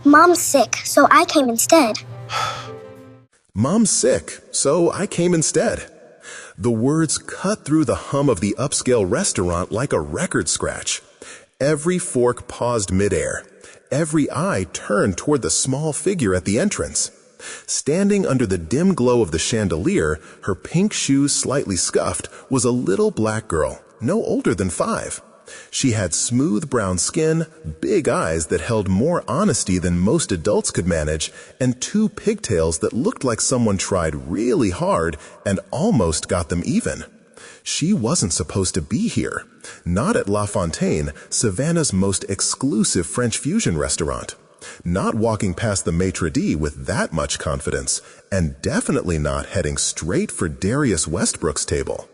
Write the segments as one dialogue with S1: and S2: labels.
S1: Mom's sick, so I came instead.
S2: Mom's sick, so I came instead. The words cut through the hum of the upscale restaurant like a record scratch. Every fork paused midair. Every eye turned toward the small figure at the entrance. Standing under the dim glow of the chandelier, her pink shoes slightly scuffed, was a little black girl, no older than 5. She had smooth brown skin, big eyes that held more honesty than most adults could manage, and 2 pigtails that looked like someone tried really hard and almost got them even. She wasn't supposed to be here. Not at La Fontaine, Savannah's most exclusive French fusion restaurant. Not walking past the maitre d' with that much confidence, and definitely not heading straight for Darius Westbrook's table.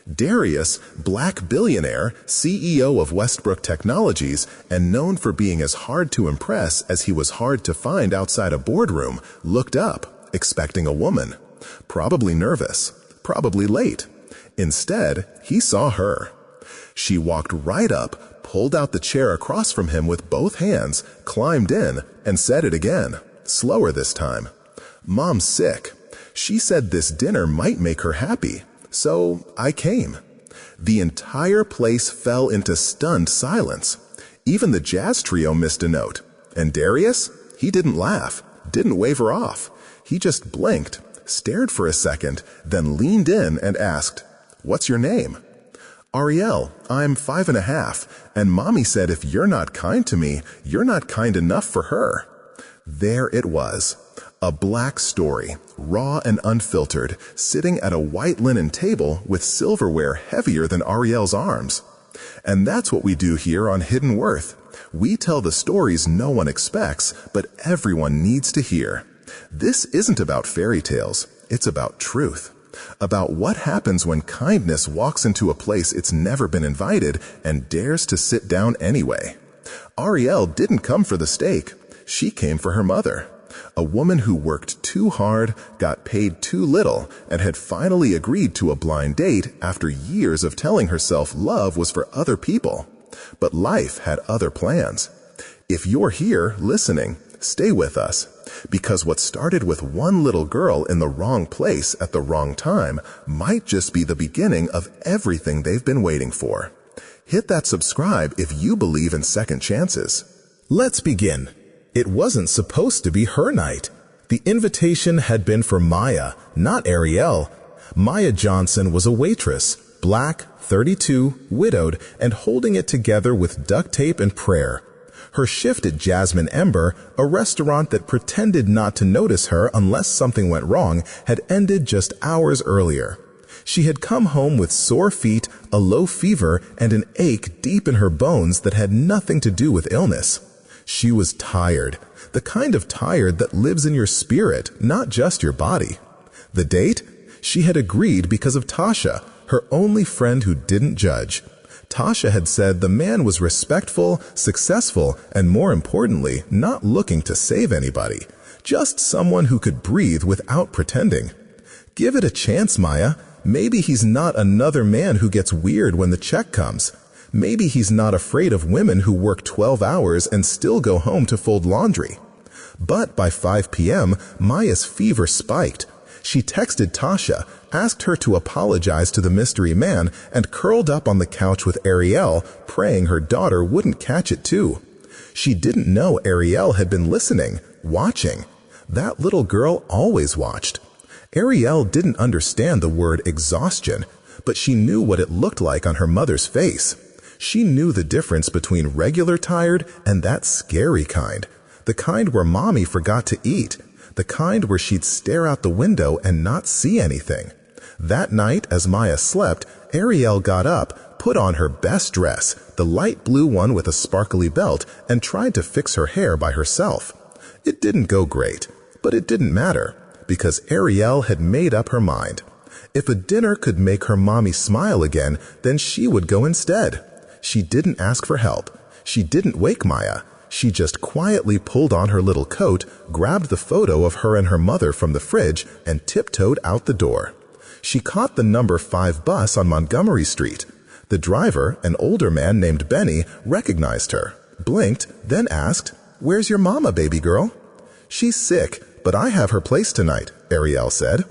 S2: Darius, black billionaire, CEO of Westbrook Technologies, and known for being as hard to impress as he was hard to find outside a boardroom, looked up, expecting a woman. Probably nervous, probably late. Instead, he saw her. She walked right up, pulled out the chair across from him with both hands, climbed in, and said it again, slower this time. Mom's sick. She said this dinner might make her happy. So I came. The entire place fell into stunned silence. Even the jazz trio missed a note. And Darius? He didn't laugh, didn't wave her off. He just blinked, stared for a second, then leaned in and asked, "What's your name?" "Ariel, I'm 5.5, and Mommy said if you're not kind to me, you're not kind enough for her." There it was. A black story, raw and unfiltered, sitting at a white linen table with silverware heavier than Ariel's arms. And that's what we do here on Hidden Worth. We tell the stories no one expects, but everyone needs to hear. This isn't about fairy tales, it's about truth. About what happens when kindness walks into a place it's never been invited and dares to sit down anyway. Ariel didn't come for the steak, she came for her mother. A woman who worked too hard, got paid too little, and had finally agreed to a blind date after years of telling herself love was for other people. But life had other plans. If you're here listening, stay with us, because what started with one little girl in the wrong place at the wrong time might just be the beginning of everything they've been waiting for. Hit that subscribe if you believe in second chances. Let's begin. It wasn't supposed to be her night. The invitation had been for Maya, not Ariel. Maya Johnson was a waitress, black, 32, widowed, and holding it together with duct tape and prayer. Her shift at Jasmine Ember, a restaurant that pretended not to notice her unless something went wrong, had ended just hours earlier. She had come home with sore feet, a low fever, and an ache deep in her bones that had nothing to do with illness. She was tired, the kind of tired that lives in your spirit, not just your body. The date? She had agreed because of Tasha, her only friend who didn't judge. Tasha had said the man was respectful, successful, and more importantly, not looking to save anybody. Just someone who could breathe without pretending. Give it a chance, Maya. Maybe he's not another man who gets weird when the check comes. Maybe he's not afraid of women who work 12 hours and still go home to fold laundry. But by 5 p.m., Maya's fever spiked. She texted Tasha, asked her to apologize to the mystery man, and curled up on the couch with Ariel, praying her daughter wouldn't catch it too. She didn't know Ariel had been listening, watching. That little girl always watched. Ariel didn't understand the word exhaustion, but she knew what it looked like on her mother's face. She knew the difference between regular tired and that scary kind. The kind where Mommy forgot to eat. The kind where she'd stare out the window and not see anything. That night, as Maya slept, Ariel got up, put on her best dress, the light blue one with a sparkly belt, and tried to fix her hair by herself. It didn't go great, but it didn't matter, because Ariel had made up her mind. If a dinner could make her mommy smile again, then she would go instead. She didn't ask for help. She didn't wake Maya. She just quietly pulled on her little coat, grabbed the photo of her and her mother from the fridge, and tiptoed out the door. She caught the number 5 bus on Montgomery Street. The driver, an older man named Benny, recognized her, blinked, then asked, "Where's your mama, baby girl?" "She's sick, but I have her place tonight," Ariel said.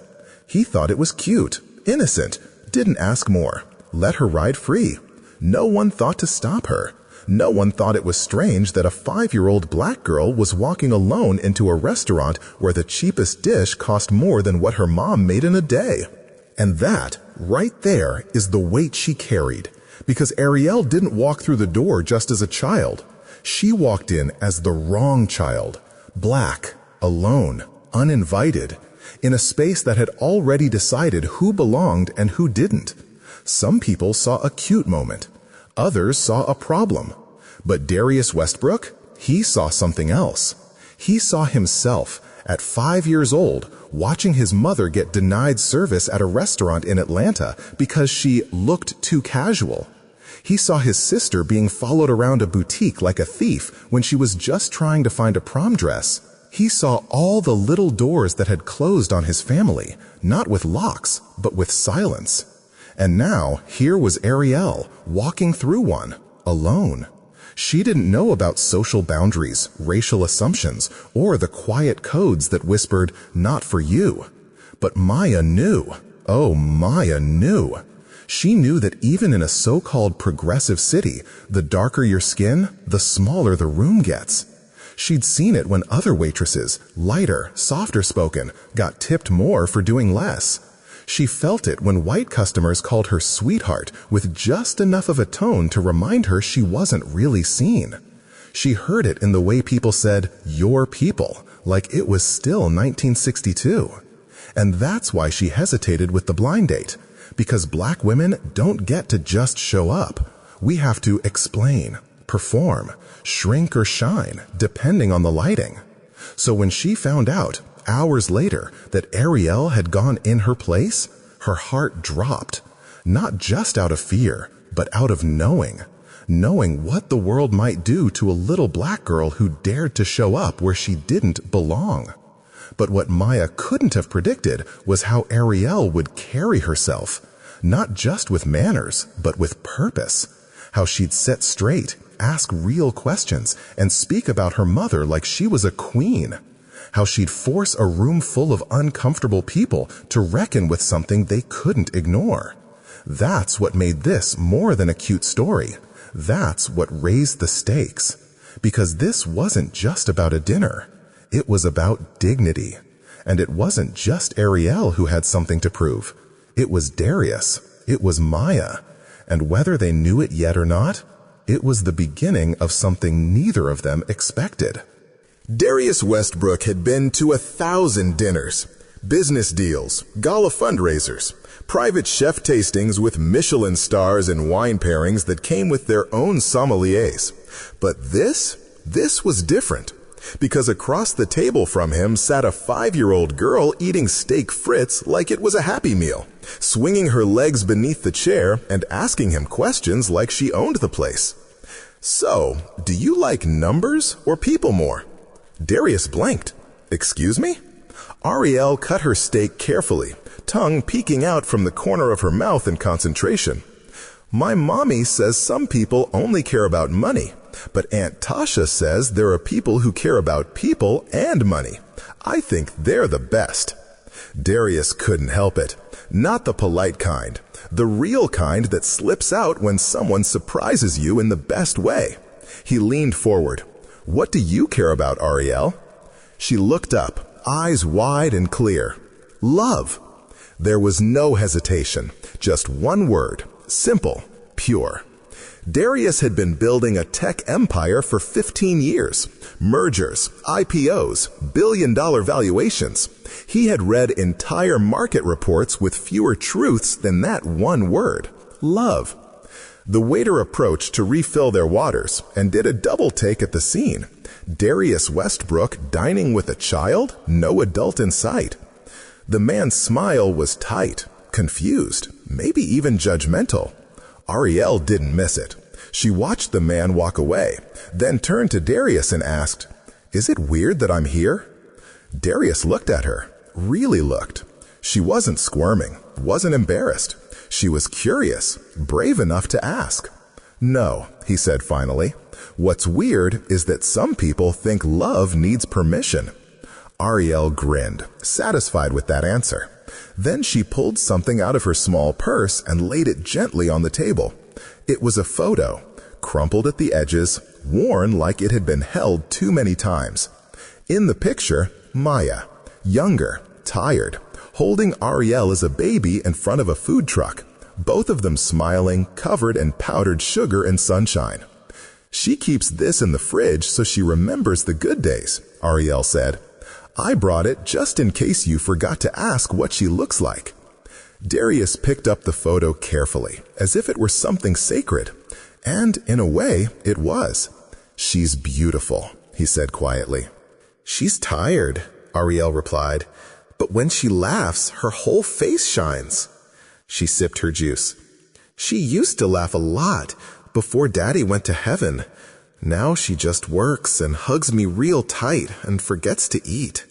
S2: He thought it was cute, innocent, didn't ask more, let her ride free. No one thought to stop her. No one thought it was strange that a 5-year-old black girl was walking alone into a restaurant where the cheapest dish cost more than what her mom made in a day. And that, right there, is the weight she carried. Because Ariel didn't walk through the door just as a child. She walked in as the wrong child. Black, alone, uninvited, in a space that had already decided who belonged and who didn't. Some people saw a cute moment. Others saw a problem. But Darius Westbrook, he saw something else. He saw himself, at 5 years old, watching his mother get denied service at a restaurant in Atlanta because she looked too casual. He saw his sister being followed around a boutique like a thief when she was just trying to find a prom dress. He saw all the little doors that had closed on his family, not with locks, but with silence. And now, here was Ariel, walking through one, alone. She didn't know about social boundaries, racial assumptions, or the quiet codes that whispered, "Not for you." But Maya knew. Oh, Maya knew. She knew that even in a so-called progressive city, the darker your skin, the smaller the room gets. She'd seen it when other waitresses, lighter, softer spoken, got tipped more for doing less. She felt it when white customers called her sweetheart with just enough of a tone to remind her she wasn't really seen. She heard it in the way people said, "your people," like it was still 1962. And that's why she hesitated with the blind date. Because black women don't get to just show up. We have to explain, perform, shrink or shine, depending on the lighting. So when she found out, hours later, that Ariel had gone in her place, her heart dropped. Not just out of fear, but out of knowing. Knowing what the world might do to a little black girl who dared to show up where she didn't belong. But what Maya couldn't have predicted was how Ariel would carry herself. Not just with manners, but with purpose. How she'd sit straight, ask real questions, and speak about her mother like she was a queen. How she'd force a room full of uncomfortable people to reckon with something they couldn't ignore. That's what made this more than a cute story. That's what raised the stakes. Because this wasn't just about a dinner. It was about dignity. And it wasn't just Ariel who had something to prove. It was Darius. It was Maya. And whether they knew it yet or not, it was the beginning of something neither of them expected. Darius Westbrook had been to 1,000 dinners, business deals, gala fundraisers, private chef tastings with Michelin stars and wine pairings that came with their own sommeliers. But this was different. Because across the table from him sat a 5-year-old girl eating steak frites like it was a Happy Meal, swinging her legs beneath the chair and asking him questions like she owned the place. "So, do you like numbers or people more?" Darius blanked. "Excuse me?" Ariel cut her steak carefully, tongue peeking out from the corner of her mouth in concentration. "My mommy says some people only care about money. But Aunt Tasha says there are people who care about people and money. I think they're the best." Darius couldn't help it. Not the polite kind. The real kind that slips out when someone surprises you in the best way. He leaned forward. "What do you care about, Ariel?" She looked up, eyes wide and clear. "Love." There was no hesitation. Just one word. Simple. Pure. Darius had been building a tech empire for 15 years. Mergers, IPOs, billion-dollar valuations. He had read entire market reports with fewer truths than that one word. Love. The waiter approached to refill their waters and did a double take at the scene. Darius Westbrook dining with a child? No adult in sight. The man's smile was tight, confused, maybe even judgmental. Ariel didn't miss it. She watched the man walk away, then turned to Darius and asked, "Is it weird that I'm here?" Darius looked at her, really looked. She wasn't squirming, wasn't embarrassed. She was curious, brave enough to ask. "No," he said finally. What's weird is that some people think love needs permission. Ariel grinned, satisfied with that answer. Then she pulled something out of her small purse and laid it gently on the table. It was a photo, crumpled at the edges, worn like it had been held too many times. In the picture, Maya, younger, tired, holding Ariel as a baby in front of a food truck, both of them smiling, covered in powdered sugar and sunshine. "She keeps this in the fridge so she remembers the good days," Ariel said. "I brought it just in case you forgot to ask what she looks like." Darius picked up the photo carefully, as if it were something sacred. And in a way, it was. "She's beautiful," he said quietly. "She's tired," Ariel replied. "But when she laughs, her whole face shines." She sipped her juice. "She used to laugh a lot before Daddy went to heaven. Now she just works and hugs me real tight and forgets to eat."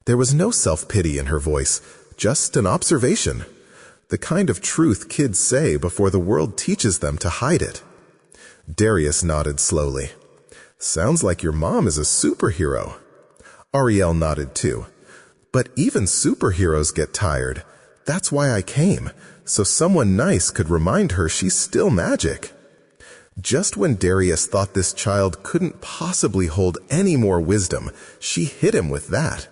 S2: There was no self-pity in her voice, just an observation. The kind of truth kids say before the world teaches them to hide it. Darius nodded slowly. "Sounds like your mom is a superhero." Ariel nodded too. "But even superheroes get tired. That's why I came, so someone nice could remind her she's still magic." Just when Darius thought this child couldn't possibly hold any more wisdom, she hit him with that.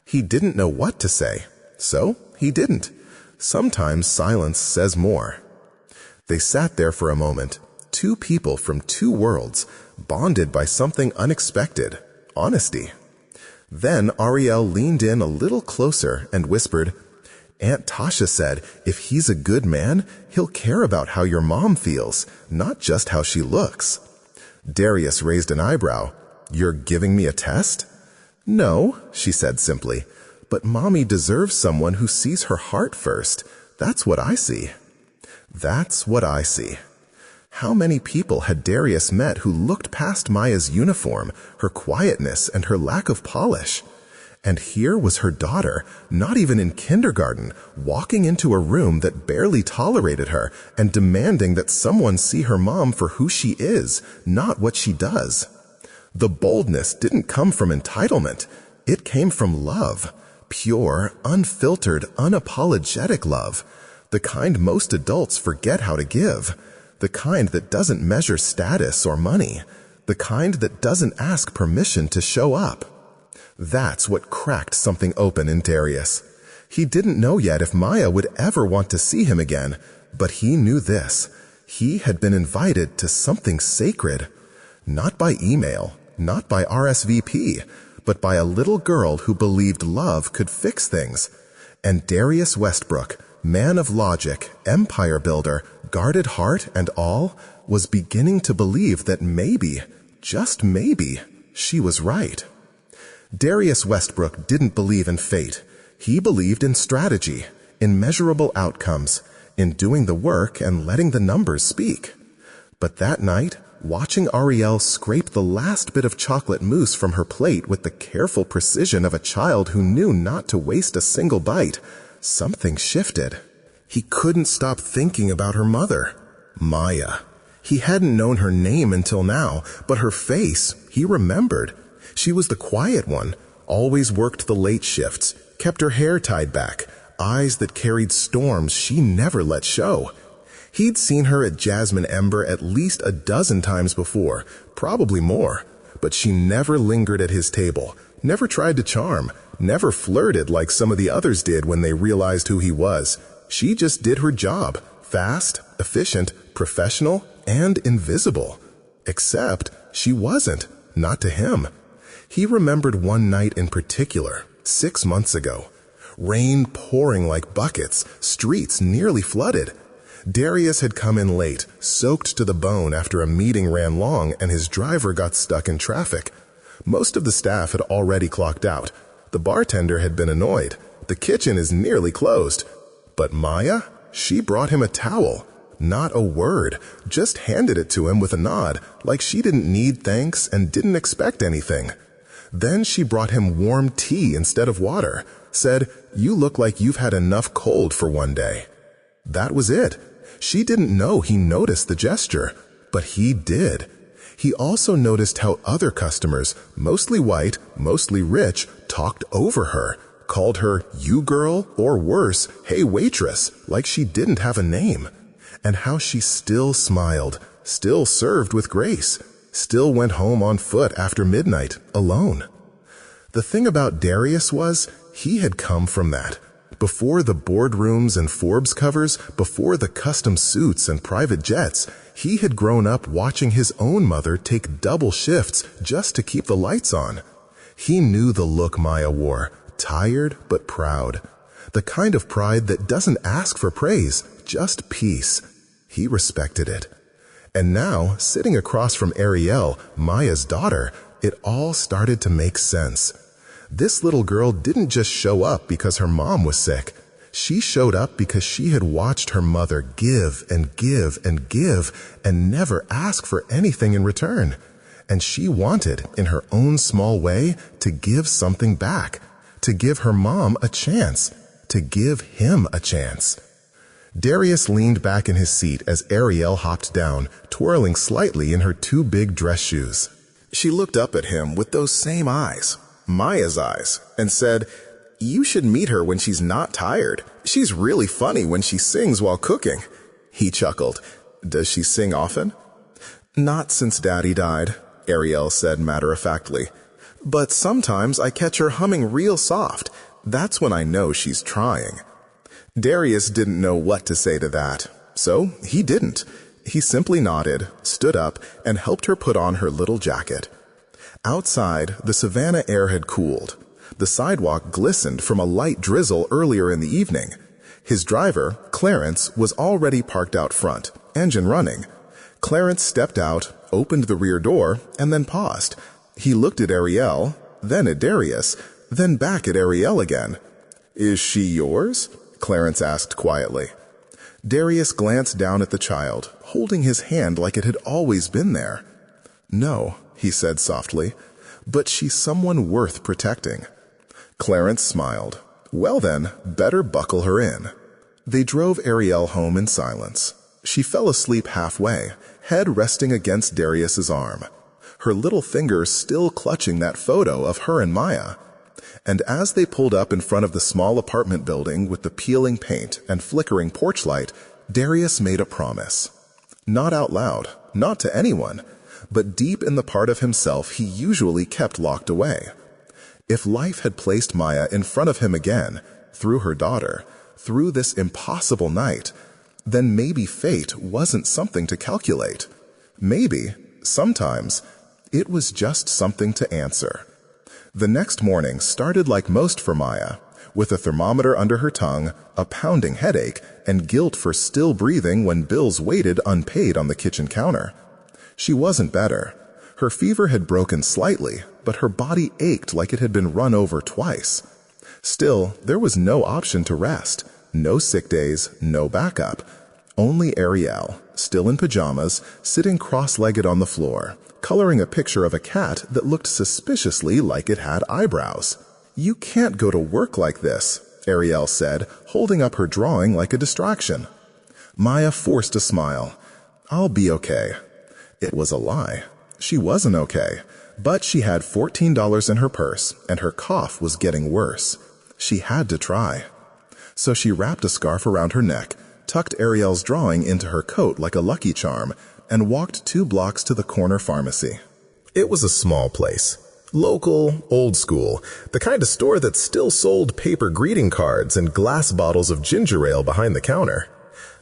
S2: He didn't know what to say, so he didn't. Sometimes silence says more. They sat there for a moment, two people from two worlds, bonded by something unexpected, honesty. Then Ariel leaned in a little closer and whispered, "Aunt Tasha said if he's a good man, he'll care about how your mom feels, not just how she looks." Darius raised an eyebrow. "You're giving me a test?" "No," she said simply, "but Mommy deserves someone who sees her heart first. That's what I see." That's what I see. How many people had Darius met who looked past Maya's uniform, her quietness, and her lack of polish? And here was her daughter, not even in kindergarten, walking into a room that barely tolerated her and demanding that someone see her mom for who she is, not what she does. The boldness didn't come from entitlement. It came from love. Pure, unfiltered, unapologetic love. The kind most adults forget how to give. The kind that doesn't measure status or money. The kind that doesn't ask permission to show up. That's what cracked something open in Darius. He didn't know yet if Maya would ever want to see him again, but he knew this. He had been invited to something sacred. Not by email, not by RSVP, but by a little girl who believed love could fix things. And Darius Westbrook, man of logic, empire builder, guarded heart and all, was beginning to believe that maybe, just maybe, she was right. Darius Westbrook didn't believe in fate. He believed in strategy, in measurable outcomes, in doing the work and letting the numbers speak. But that night, watching Ariel scrape the last bit of chocolate mousse from her plate with the careful precision of a child who knew not to waste a single bite, something shifted. He couldn't stop thinking about her mother, Maya. He hadn't known her name until now, but her face, he remembered. She was the quiet one, always worked the late shifts, kept her hair tied back, eyes that carried storms she never let show. He'd seen her at Jasmine Ember at least a dozen times before, probably more, but she never lingered at his table, never tried to charm, never flirted like some of the others did when they realized who he was. She just did her job, fast, efficient, professional, and invisible. Except she wasn't, not to him. He remembered one night in particular, 6 months ago. Rain pouring like buckets, streets nearly flooded. Darius had come in late, soaked to the bone after a meeting ran long and his driver got stuck in traffic. Most of the staff had already clocked out. The bartender had been annoyed. The kitchen is nearly closed. But Maya? She brought him a towel. Not a word, just handed it to him with a nod, like she didn't need thanks and didn't expect anything. Then she brought him warm tea instead of water, said, "You look like you've had enough cold for one day." That was it. She didn't know he noticed the gesture, but he did. He also noticed how other customers, mostly white, mostly rich, talked over her, called her "you girl" or worse, "hey waitress," like she didn't have a name. And how she still smiled, still served with grace, still went home on foot after midnight, alone. The thing about Darius was, he had come from that. Before the boardrooms and Forbes covers, before the custom suits and private jets, he had grown up watching his own mother take double shifts just to keep the lights on. He knew the look Maya wore, tired but proud. The kind of pride that doesn't ask for praise, just peace. He respected it. And now, sitting across from Ariel, Maya's daughter, it all started to make sense. This little girl didn't just show up because her mom was sick. She showed up because she had watched her mother give and give and give and never ask for anything in return. And she wanted, in her own small way, to give something back, to give her mom a chance, to give him a chance. Darius leaned back in his seat as Ariel hopped down, twirling slightly in her two big dress shoes. She looked up at him with those same eyes, Maya's eyes, and said, "You should meet her when she's not tired. She's really funny when she sings while cooking." He chuckled. "Does she sing often?" "Not since Daddy died," Ariel said matter-of-factly. "But sometimes I catch her humming real soft. That's when I know she's trying." Darius didn't know what to say to that, so he didn't. He simply nodded, stood up, and helped her put on her little jacket. Outside, the savannah air had cooled. The sidewalk glistened from a light drizzle earlier in the evening. His driver, Clarence, was already parked out front, engine running. Clarence stepped out, opened the rear door, and then paused. He looked at Ariel, then at Darius, then back at Ariel again. "Is she yours?" Clarence asked quietly. Darius glanced down at the child, holding his hand like it had always been there. "No," he said softly, "but she's someone worth protecting." Clarence smiled. "Well then, better buckle her in." They drove Ariel home in silence. She fell asleep halfway, head resting against Darius's arm, her little fingers still clutching that photo of her and Maya. And as they pulled up in front of the small apartment building with the peeling paint and flickering porch light, Darius made a promise. Not out loud, not to anyone, but deep in the part of himself he usually kept locked away. If life had placed Maya in front of him again, through her daughter, through this impossible night, then maybe fate wasn't something to calculate. Maybe, sometimes, it was just something to answer. The next morning started like most for Maya, with a thermometer under her tongue, a pounding headache, and guilt for still breathing when bills waited unpaid on the kitchen counter. She wasn't better. Her fever had broken slightly, but her body ached like it had been run over twice. Still, there was no option to rest, no sick days, no backup. Only Ariel, still in pajamas, sitting cross-legged on the floor, coloring a picture of a cat that looked suspiciously like it had eyebrows. "You can't go to work like this," Ariel said, holding up her drawing like a distraction. Maya forced a smile. "I'll be okay." It was a lie. She wasn't okay, but she had $14 in her purse, and her cough was getting worse. She had to try. So she wrapped a scarf around her neck, tucked Ariel's drawing into her coat like a lucky charm, and walked 2 blocks to the corner pharmacy. It was a small place. Local, old school, the kind of store that still sold paper greeting cards and glass bottles of ginger ale behind the counter.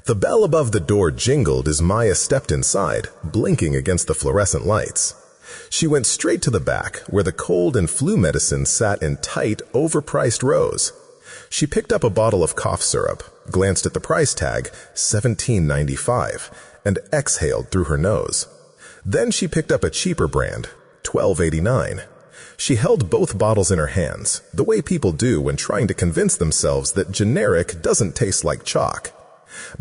S2: The bell above the door jingled as Maya stepped inside, blinking against the fluorescent lights. She went straight to the back, where the cold and flu medicine sat in tight, overpriced rows. She picked up a bottle of cough syrup, glanced at the price tag, $17.95, and exhaled through her nose. Then she picked up a cheaper brand, $12.89. She held both bottles in her hands, the way people do when trying to convince themselves that generic doesn't taste like chalk.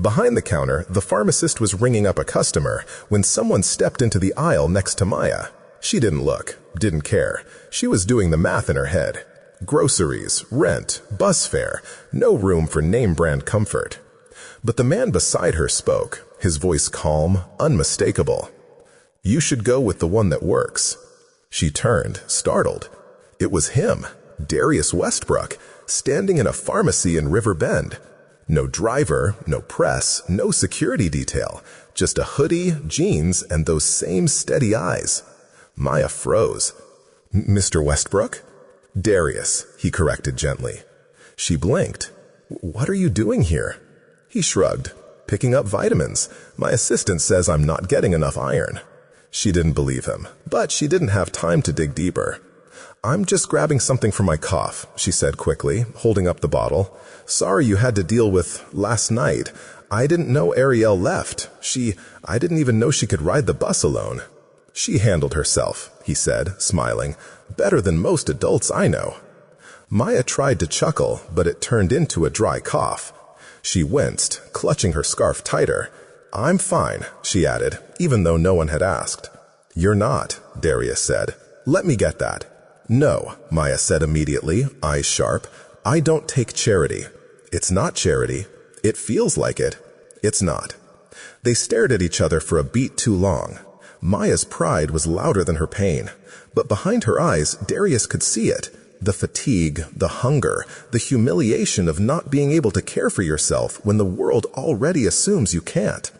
S2: Behind the counter, the pharmacist was ringing up a customer when someone stepped into the aisle next to Maya. She didn't look, didn't care. She was doing the math in her head. Groceries, rent, bus fare, no room for name-brand comfort. But the man beside her spoke, his voice calm, unmistakable. You should go with the one that works." She turned, startled. It was him, Darius Westbrook, standing in a pharmacy in River Bend. No driver, no press, no security detail, just a hoodie, jeans, and those same steady eyes. Maya froze. "Mr. Westbrook?" "Darius," he corrected gently. She blinked. "What are you doing here?" He shrugged. "Picking up vitamins. My assistant says I'm not getting enough iron." She didn't believe him, but she didn't have time to dig deeper. "I'm just grabbing something for my cough," she said quickly, holding up the bottle. "Sorry you had to deal with last night. I didn't know Ariel left. I didn't even know she could ride the bus alone." "She handled herself," he said, smiling. "Better than most adults I know." Maya tried to chuckle, but it turned into a dry cough. She winced, clutching her scarf tighter. "I'm fine," she added, even though no one had asked. "You're not," Darius said. "Let me get that." "No," Maya said immediately, eyes sharp. "I don't take charity." "It's not charity." "It feels like it." "It's not." They stared at each other for a beat too long. Maya's pride was louder than her pain, but behind her eyes, Darius could see it. The fatigue, the hunger, the humiliation of not being able to care for yourself when the world already assumes you can't.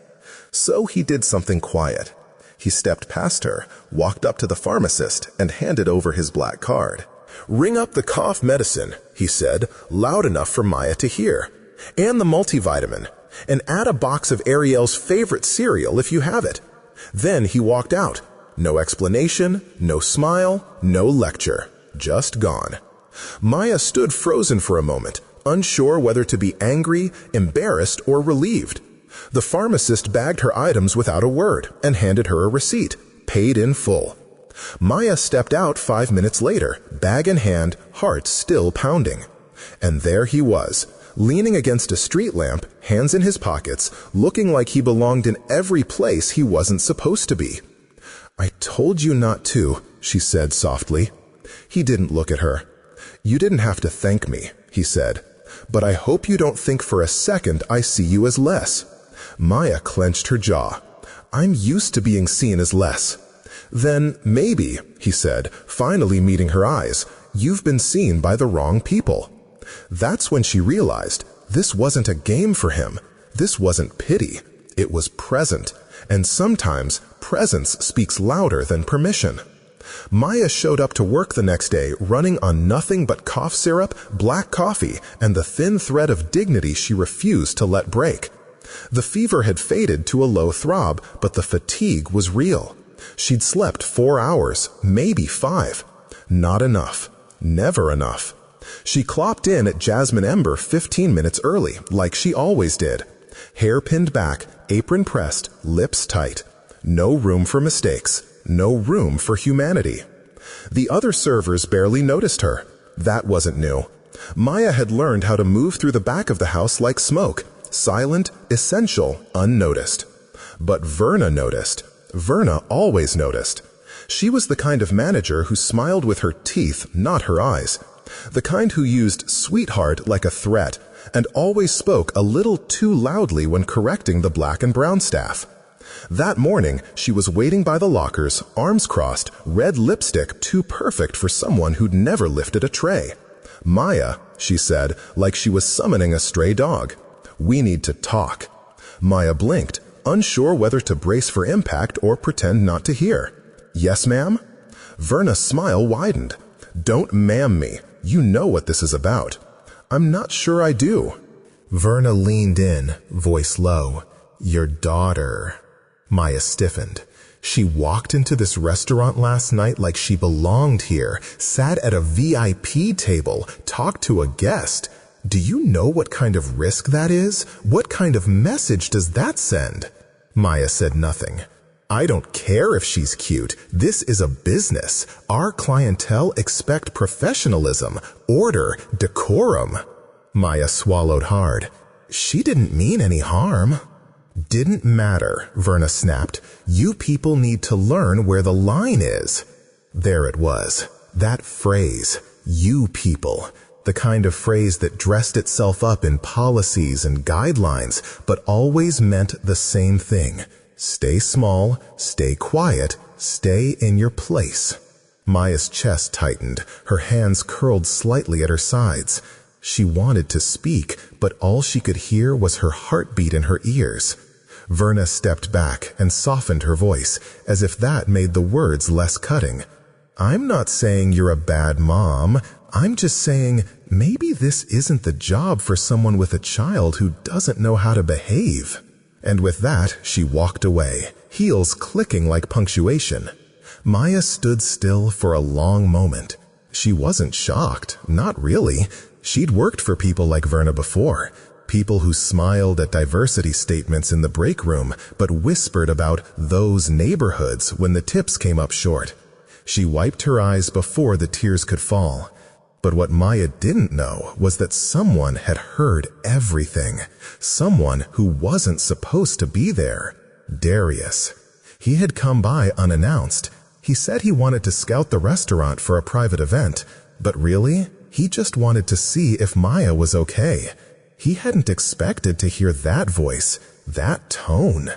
S2: So he did something quiet. He stepped past her, walked up to the pharmacist, and handed over his black card. "Ring up the cough medicine," he said, loud enough for Maya to hear. "And the multivitamin. And add a box of Ariel's favorite cereal if you have it." Then he walked out. No explanation, no smile, no lecture. Just gone. Maya stood frozen for a moment, unsure whether to be angry, embarrassed, or relieved. The pharmacist bagged her items without a word and handed her a receipt, paid in full. Maya stepped out 5 minutes later, bag in hand, heart still pounding. And there he was, leaning against a street lamp, hands in his pockets, looking like he belonged in every place he wasn't supposed to be. "I told you not to," she said softly. He didn't look at her. "You didn't have to thank me," he said. "But I hope you don't think for a second I see you as less." Maya clenched her jaw. "I'm used to being seen as less." "Then maybe," he said, finally meeting her eyes, "you've been seen by the wrong people." That's when she realized this wasn't a game for him. This wasn't pity. It was present. And sometimes presence speaks louder than permission. Maya showed up to work the next day running on nothing but cough syrup, black coffee, and the thin thread of dignity she refused to let break. The fever had faded to a low throb, but the fatigue was real. She'd slept 4 hours, maybe 5. Not enough. Never enough. She clocked in at Jasmine Ember 15 minutes early, like she always did. Hair pinned back, apron pressed, lips tight. No room for mistakes. No room for humanity. The other servers barely noticed her. That wasn't new. Maya had learned how to move through the back of the house like smoke, silent, essential, unnoticed. But Verna noticed. Verna always noticed. She was the kind of manager who smiled with her teeth, not her eyes. The kind who used sweetheart like a threat, and always spoke a little too loudly when correcting the black and brown staff. That morning, she was waiting by the lockers, arms crossed, red lipstick too perfect for someone who'd never lifted a tray. "Maya," she said, like she was summoning a stray dog. "We need to talk." Maya blinked, unsure whether to brace for impact or pretend not to hear. "Yes, ma'am?" Verna's smile widened. "Don't ma'am me. You know what this is about." "I'm not sure I do." Verna leaned in, voice low. "Your daughter." Maya stiffened. She walked into this restaurant last night like she belonged here, sat at a VIP table, talked to a guest. Do you know what kind of risk that is? What kind of message does that send? Maya said nothing. "I don't care if she's cute. This is a business. Our clientele expect professionalism, order, decorum." Maya swallowed hard. She didn't mean any harm. "Didn't matter," Verna snapped. "You people need to learn where the line is." There it was. That phrase, "you people." The kind of phrase that dressed itself up in policies and guidelines, but always meant the same thing. Stay small, stay quiet, stay in your place. Maya's chest tightened, her hands curled slightly at her sides. She wanted to speak, but all she could hear was her heartbeat in her ears. Verna stepped back and softened her voice, as if that made the words less cutting. I'm not saying you're a bad mom. I'm just saying maybe this isn't the job for someone with a child who doesn't know how to behave. And with that, she walked away, heels clicking like punctuation. Maya stood still for a long moment. She wasn't shocked, not really. She'd worked for people like Verna before, people who smiled at diversity statements in the break room but whispered about those neighborhoods when the tips came up short. She wiped her eyes before the tears could fall. But what Maya didn't know was that someone had heard everything. Someone who wasn't supposed to be there. Darius. He had come by unannounced. He said he wanted to scout the restaurant for a private event, but really, he just wanted to see if Maya was okay. He hadn't expected to hear that voice, that tone.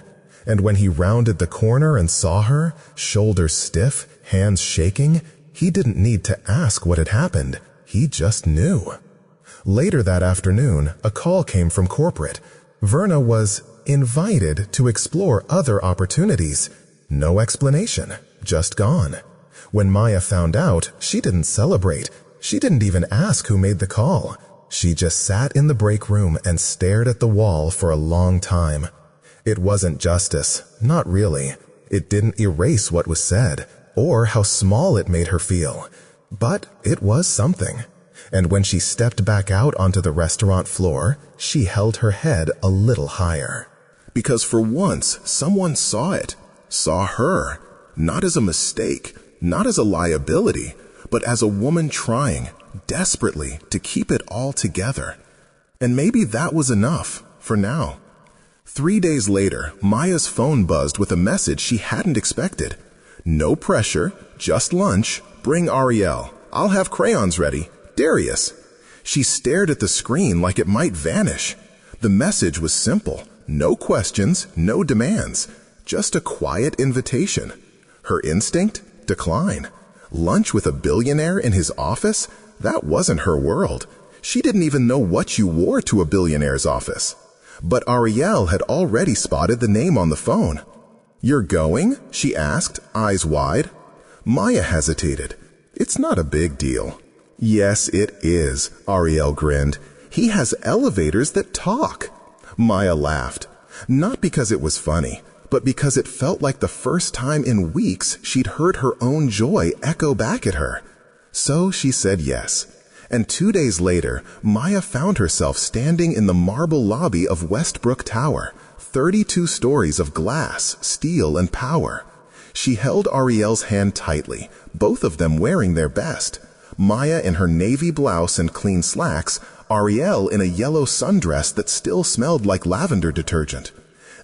S2: And when he rounded the corner and saw her, shoulders stiff, hands shaking, he didn't need to ask what had happened. He just knew. Later that afternoon, a call came from corporate. Verna was invited to explore other opportunities. No explanation, just gone. When Maya found out, she didn't celebrate. She didn't even ask who made the call. She just sat in the break room and stared at the wall for a long time. It wasn't justice, not really. It didn't erase what was said, or how small it made her feel. But it was something. And when she stepped back out onto the restaurant floor, she held her head a little higher. Because for once, someone saw it, saw her, not as a mistake, not as a liability, but as a woman trying, desperately, to keep it all together. And maybe that was enough, for now. 3 days later, Maya's phone buzzed with a message she hadn't expected. No pressure, just lunch, bring Ariel. I'll have crayons ready. Darius. She stared at the screen like it might vanish. The message was simple. No questions, no demands. Just a quiet invitation. Her instinct? Decline. Lunch with a billionaire in his office? That wasn't her world. She didn't even know what you wore to a billionaire's office. But Ariel had already spotted the name on the phone. You're going? She asked, eyes wide. Maya hesitated. It's not a big deal. Yes, it is, Ariel grinned. He has elevators that talk. Maya laughed. Not because it was funny, but because it felt like the first time in weeks she'd heard her own joy echo back at her. So she said yes. And 2 days later, Maya found herself standing in the marble lobby of Westbrook Tower, 32 stories of glass, steel, and power. She held Ariel's hand tightly, both of them wearing their best. Maya in her navy blouse and clean slacks, Ariel in a yellow sundress that still smelled like lavender detergent.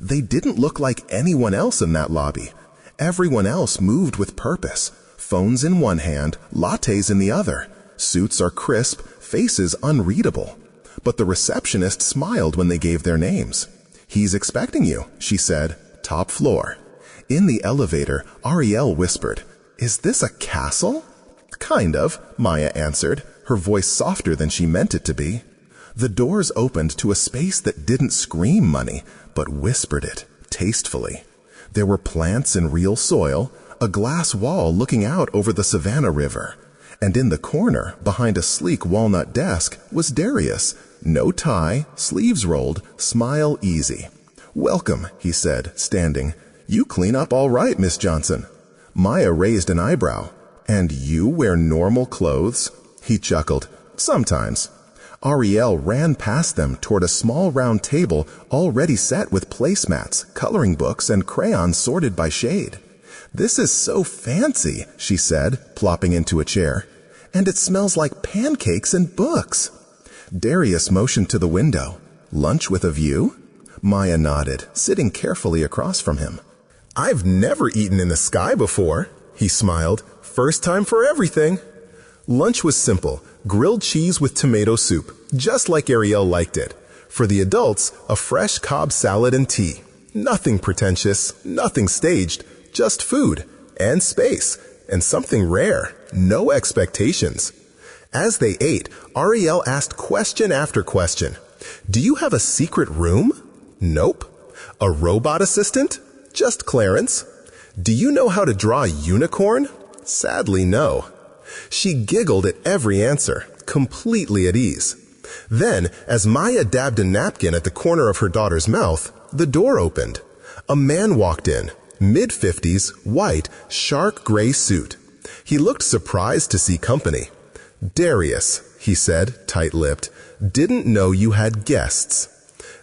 S2: They didn't look like anyone else in that lobby. Everyone else moved with purpose. Phones in one hand, lattes in the other. Suits are crisp, faces unreadable. But the receptionist smiled when they gave their names. He's expecting you, she said, top floor. In the elevator, Ariel whispered, Is this a castle? Kind of, Maya answered, her voice softer than she meant it to be. The doors opened to a space that didn't scream money, but whispered it, tastefully. There were plants in real soil, a glass wall looking out over the Savannah River. And in the corner, behind a sleek walnut desk, was Darius. No tie, sleeves rolled, smile easy. Welcome, he said, standing. You clean up all right, Miss Johnson. Maya raised an eyebrow. And you wear normal clothes? He chuckled. Sometimes. Ariel ran past them toward a small round table already set with placemats, coloring books, and crayons sorted by shade. This is so fancy, she said, plopping into a chair. And it smells like pancakes and books. Darius motioned to the window. Lunch with a view? Maya nodded, sitting carefully across from him. I've never eaten in the sky before, he smiled. First time for everything. Lunch was simple, grilled cheese with tomato soup, just like Ariel liked it. For the adults, a fresh Cobb salad and tea. Nothing pretentious, nothing staged, just food and space and something rare, no expectations. As they ate, Ariel asked question after question. Do you have a secret room? Nope. A robot assistant? Just Clarence. Do you know how to draw a unicorn? Sadly, no. She giggled at every answer, completely at ease. Then, as Maya dabbed a napkin at the corner of her daughter's mouth, the door opened. A man walked in, mid-50s, white, shark gray suit. He looked surprised to see company. Darius, he said, tight-lipped, didn't know you had guests.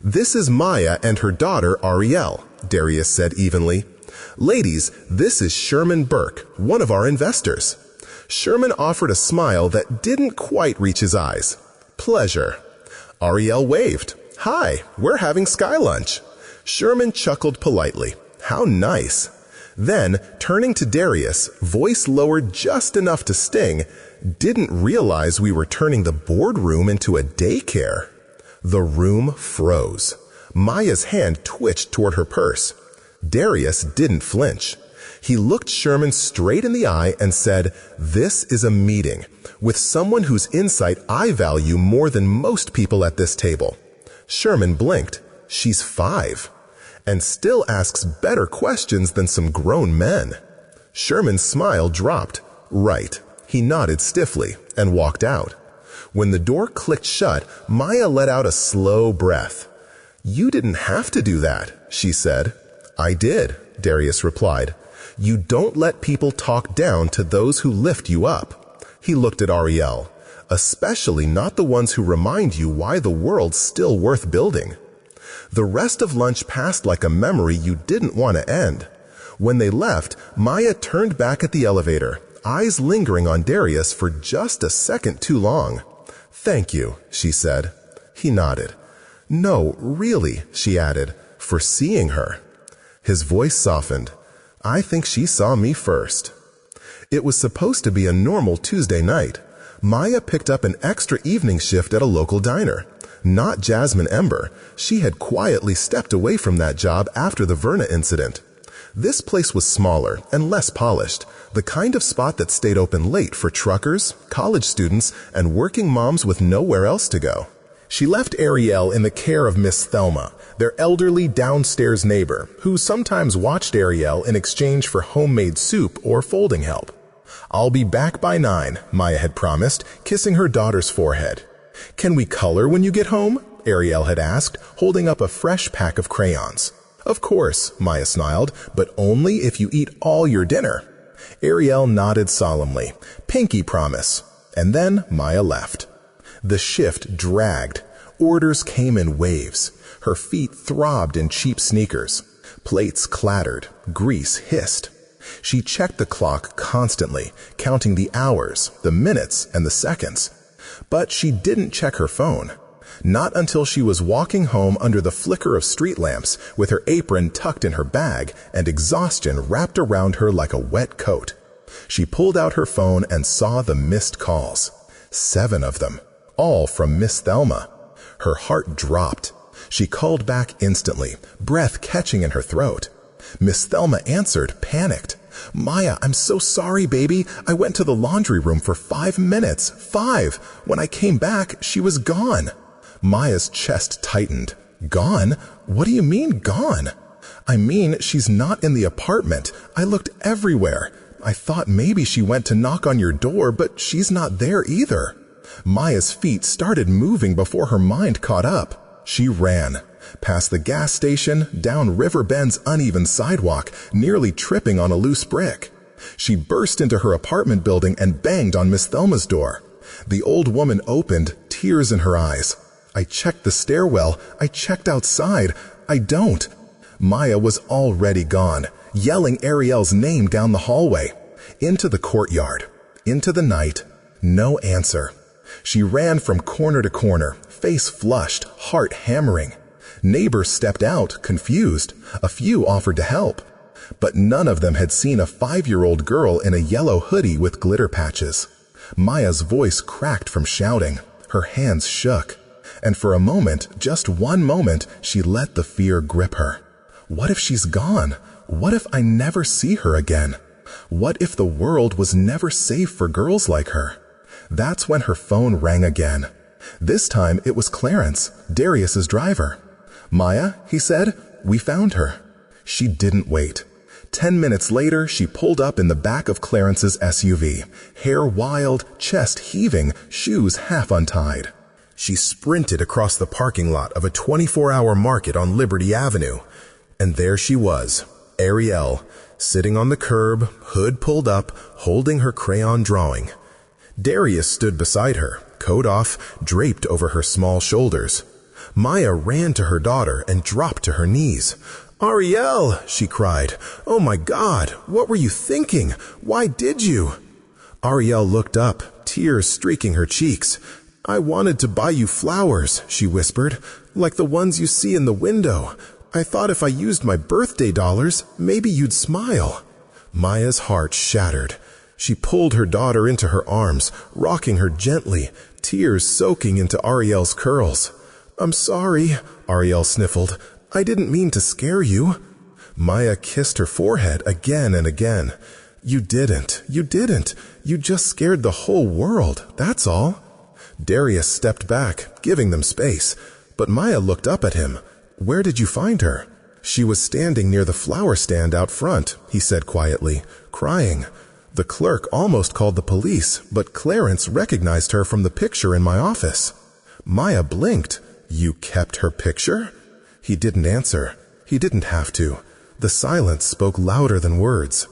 S2: This is Maya and her daughter Ariel, Darius said evenly. Ladies, this is Sherman Burke, one of our investors. Sherman offered a smile that didn't quite reach his eyes. Pleasure. Ariel waved. Hi, we're having sky lunch. Sherman chuckled politely. How nice. Then, turning to Darius, voice lowered just enough to sting, didn't realize we were turning the boardroom into a daycare. The room froze. Maya's hand twitched toward her purse. Darius didn't flinch. He looked Sherman straight in the eye and said, "This is a meeting with someone whose insight I value more than most people at this table." Sherman blinked. She's 5. And still asks better questions than some grown men. Sherman's smile dropped. Right. He nodded stiffly and walked out. When the door clicked shut, Maya let out a slow breath. You didn't have to do that, she said. I did, Darius replied. You don't let people talk down to those who lift you up. He looked at Ariel, especially not the ones who remind you why the world's still worth building. The rest of lunch passed like a memory you didn't want to end. When they left, Maya turned back at the elevator, eyes lingering on Darius for just a second too long. Thank you, she said. He nodded. No, really, she added, for seeing her. His voice softened. I think she saw me first. It was supposed to be a normal Tuesday night. Maya picked up an extra evening shift at a local diner. Not Jasmine Ember. She had quietly stepped away from that job after the Verna incident. This place was smaller and less polished, the kind of spot that stayed open late for truckers, college students, and working moms with nowhere else to go. She left Ariel in the care of Miss Thelma, their elderly downstairs neighbor, who sometimes watched Ariel in exchange for homemade soup or folding help. I'll be back by 9, Maya had promised, kissing her daughter's forehead. Can we color when you get home? Ariel had asked, holding up a fresh pack of crayons. Of course, Maya smiled, but only if you eat all your dinner. Ariel nodded solemnly. Pinky promise. And then Maya left. The shift dragged. Orders came in waves. Her feet throbbed in cheap sneakers. Plates clattered. Grease hissed. She checked the clock constantly, counting the hours, the minutes, and the seconds. But she didn't check her phone. Not until she was walking home under the flicker of street lamps, with her apron tucked in her bag and exhaustion wrapped around her like a wet coat. She pulled out her phone and saw the missed calls. 7 of them, all from Miss Thelma. Her heart dropped. She called back instantly, breath catching in her throat. Miss Thelma answered, panicked. Maya, I'm so sorry, baby. I went to the laundry room for 5 minutes. 5. When I came back, she was gone. Maya's chest tightened. Gone? What do you mean, gone? I mean, she's not in the apartment. I looked everywhere. I thought maybe she went to knock on your door, but she's not there either. Maya's feet started moving before her mind caught up. She ran. Past the gas station, down River Bend's uneven sidewalk, nearly tripping on a loose brick. She burst into her apartment building and banged on Miss Thelma's door. The old woman opened, tears in her eyes. I checked the stairwell. I checked outside. I don't. Maya was already gone, yelling Ariel's name down the hallway. Into the courtyard. Into the night. No answer. She ran from corner to corner, face flushed, heart hammering. Neighbors stepped out, confused. A few offered to help. But none of them had seen a 5-year-old girl in a yellow hoodie with glitter patches. Maya's voice cracked from shouting. Her hands shook. And for a moment, just one moment, she let the fear grip her. What if she's gone? What if I never see her again? What if the world was never safe for girls like her? That's when her phone rang again. This time it was Clarence, Darius's driver. "Maya," he said, "we found her." She didn't wait. 10 minutes later, she pulled up in the back of Clarence's SUV, hair wild, chest heaving, shoes half untied. She sprinted across the parking lot of a 24-hour market on Liberty Avenue. And there she was, Ariel, sitting on the curb, hood pulled up, holding her crayon drawing. Darius stood beside her, coat off, draped over her small shoulders. Maya ran to her daughter and dropped to her knees. "Ariel," she cried, "oh my God, what were you thinking? Why did you?" Ariel looked up, tears streaking her cheeks. "I wanted to buy you flowers," she whispered, "like the ones you see in the window. I thought if I used my birthday dollars, maybe you'd smile." Maya's heart shattered. She pulled her daughter into her arms, rocking her gently, tears soaking into Ariel's curls. "I'm sorry," Ariel sniffled. "I didn't mean to scare you." Maya kissed her forehead again and again. You didn't. You just scared the whole world, that's all." Darius stepped back, giving them space. But Maya looked up at him. "Where did you find her?" "She was standing near the flower stand out front," he said quietly, crying. "The clerk almost called the police, but Clarence recognized her from the picture in my office." Maya blinked. "You kept her picture?" He didn't answer. He didn't have to. The silence spoke louder than words.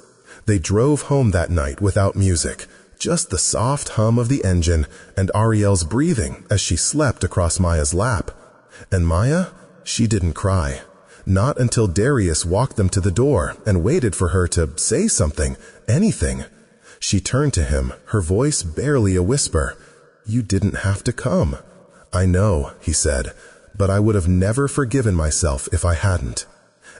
S2: They drove home that night without music, just the soft hum of the engine and Ariel's breathing as she slept across Maya's lap. And Maya? She didn't cry. Not until Darius walked them to the door and waited for her to say something, anything. She turned to him, her voice barely a whisper. "You didn't have to come." "I know," he said, "but I would have never forgiven myself if I hadn't."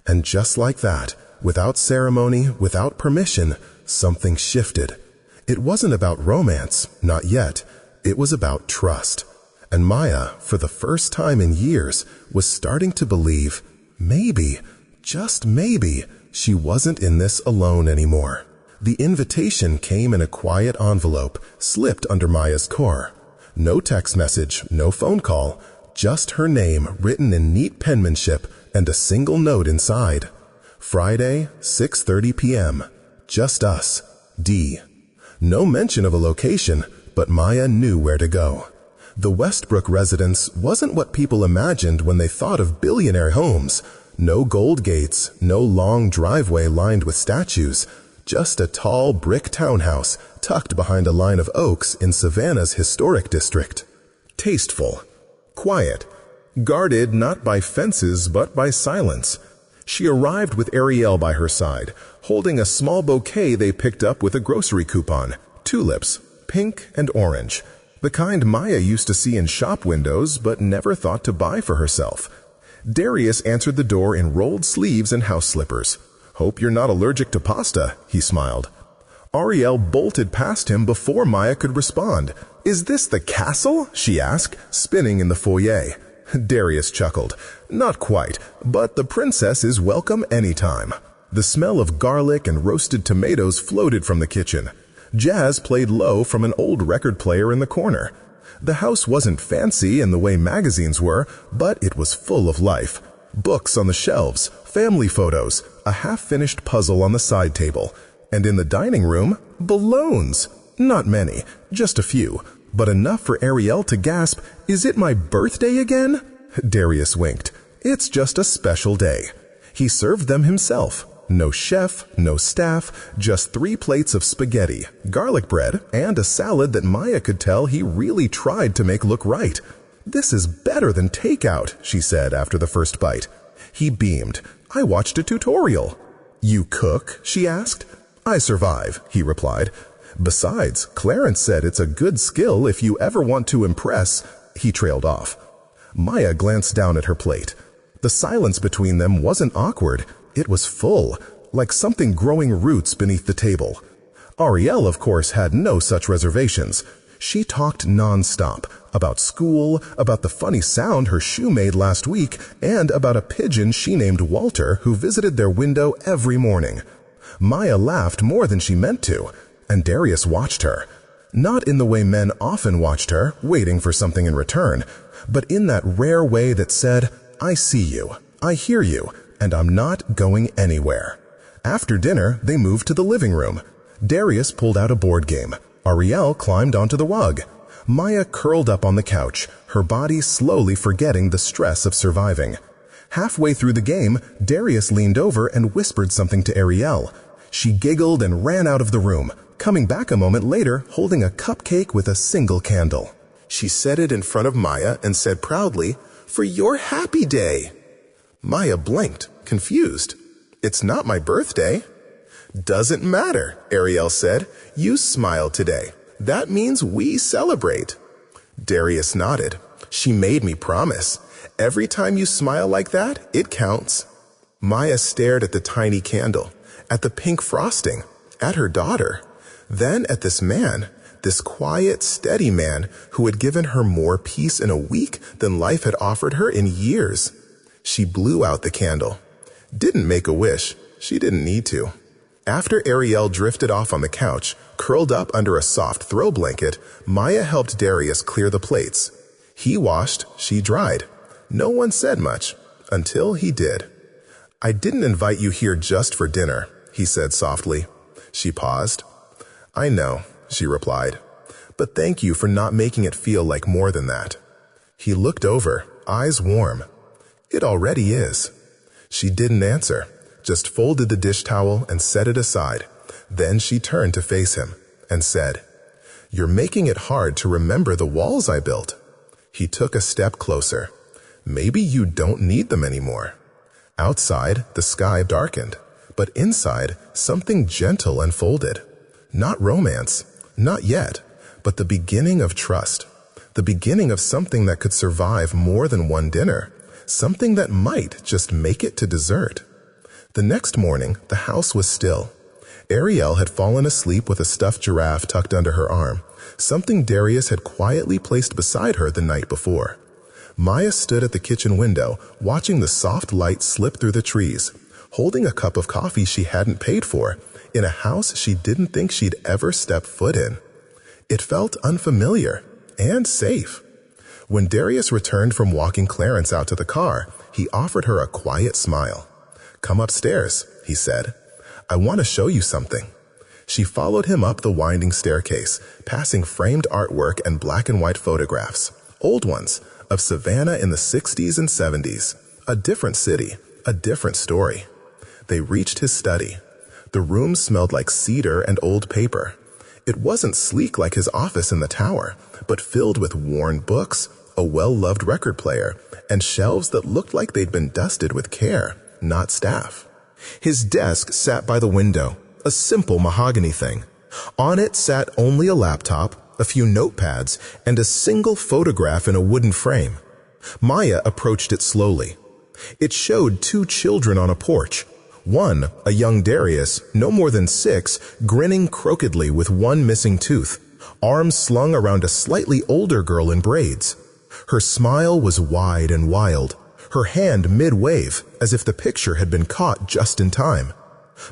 S2: And just like that, without ceremony, without permission, something shifted. It wasn't about romance, not yet. It was about trust. And Maya, for the first time in years, was starting to believe, maybe, just maybe, she wasn't in this alone anymore. The invitation came in a quiet envelope, slipped under Maya's core. No text message, no phone call, just her name written in neat penmanship and a single note inside. Friday, 6:30 p.m. Just us. D. No mention of a location, but Maya knew where to go. The Westbrook residence wasn't what people imagined when they thought of billionaire homes. No gold gates, no long driveway lined with statues, just a tall brick townhouse tucked behind a line of oaks in Savannah's historic district. Tasteful. Quiet. Guarded not by fences but by silence. She arrived with Ariel by her side, holding a small bouquet they picked up with a grocery coupon. Tulips, pink and orange. The kind Maya used to see in shop windows but never thought to buy for herself. Darius answered the door in rolled sleeves and house slippers. "Hope you're not allergic to pasta," he smiled. Ariel bolted past him before Maya could respond. "Is this the castle?" she asked, spinning in the foyer. Darius chuckled. "Not quite, but the princess is welcome anytime." The smell of garlic and roasted tomatoes floated from the kitchen. Jazz played low from an old record player in the corner. The house wasn't fancy in the way magazines were, but it was full of life. Books on the shelves, family photos, a half-finished puzzle on the side table. And in the dining room, balloons. Not many, just a few, but enough for Ariel to gasp, "Is it my birthday again?" Darius winked. "It's just a special day." He served them himself. No chef, no staff, just 3 plates of spaghetti, garlic bread, and a salad that Maya could tell he really tried to make look right. "This is better than takeout," she said after the first bite. He beamed. "I watched a tutorial." "You cook?" she asked. "I survive," he replied. "Besides, Clarence said it's a good skill if you ever want to impress." He trailed off. Maya glanced down at her plate. The silence between them wasn't awkward. It was full, like something growing roots beneath the table. Ariel, of course, had no such reservations. She talked non-stop, About school, about the funny sound her shoe made last week, and about a pigeon she named Walter who visited their window every morning. Maya laughed more than she meant to, and Darius watched her. Not in the way men often watched her, waiting for something in return, but in that rare way that said, "I see you, I hear you, and I'm not going anywhere." After dinner, they moved to the living room. Darius pulled out a board game. Ariel climbed onto the rug. Maya curled up on the couch, her body slowly forgetting the stress of surviving. Halfway through the game, Darius leaned over and whispered something to Ariel. She giggled and ran out of the room, coming back a moment later holding a cupcake with a single candle. She set it in front of Maya and said proudly, "For your happy day." Maya blinked, confused. "It's not my birthday." "Doesn't matter," Ariel said. "You smiled today. That means we celebrate." Darius nodded. "She made me promise. Every time you smile like that, it counts." Maya stared at the tiny candle, at the pink frosting, at her daughter, then at this man, this quiet, steady man who had given her more peace in a week than life had offered her in years. She blew out the candle. Didn't make a wish. She didn't need to. After Ariel drifted off on the couch, curled up under a soft throw blanket, Maya helped Darius clear the plates. He washed, she dried. No one said much, until he did. "I didn't invite you here just for dinner," he said softly. She paused. "I know," she replied, "but thank you for not making it feel like more than that." He looked over, eyes warm. "It already is." She didn't answer, just folded the dish towel and set it aside. Then she turned to face him and said, "You're making it hard to remember the walls I built." He took a step closer. "Maybe you don't need them anymore." Outside, the sky darkened, but inside, something gentle unfolded. Not romance, not yet, but the beginning of trust. The beginning of something that could survive more than one dinner. Something that might just make it to dessert. The next morning, the house was still. Ariel had fallen asleep with a stuffed giraffe tucked under her arm, something Darius had quietly placed beside her the night before. Maya stood at the kitchen window, watching the soft light slip through the trees, holding a cup of coffee she hadn't paid for, in a house she didn't think she'd ever step foot in. It felt unfamiliar and safe. When Darius returned from walking Clarence out to the car, he offered her a quiet smile. "Come upstairs," he said. "I want to show you something." She followed him up the winding staircase, passing framed artwork and black and white photographs, old ones, of Savannah in the 60s and 70s. A different city, a different story. They reached his study. The room smelled like cedar and old paper. It wasn't sleek like his office in the tower, but filled with worn books, a well-loved record player, and shelves that looked like they'd been dusted with care, not staff. His desk sat by the window, a simple mahogany thing. On it sat only a laptop, a few notepads, and a single photograph in a wooden frame. Maya approached it slowly. It showed two children on a porch. One, a young Darius, no more than 6, grinning crookedly with one missing tooth, arms slung around a slightly older girl in braids. Her smile was wide and wild, her hand mid-wave, as if the picture had been caught just in time.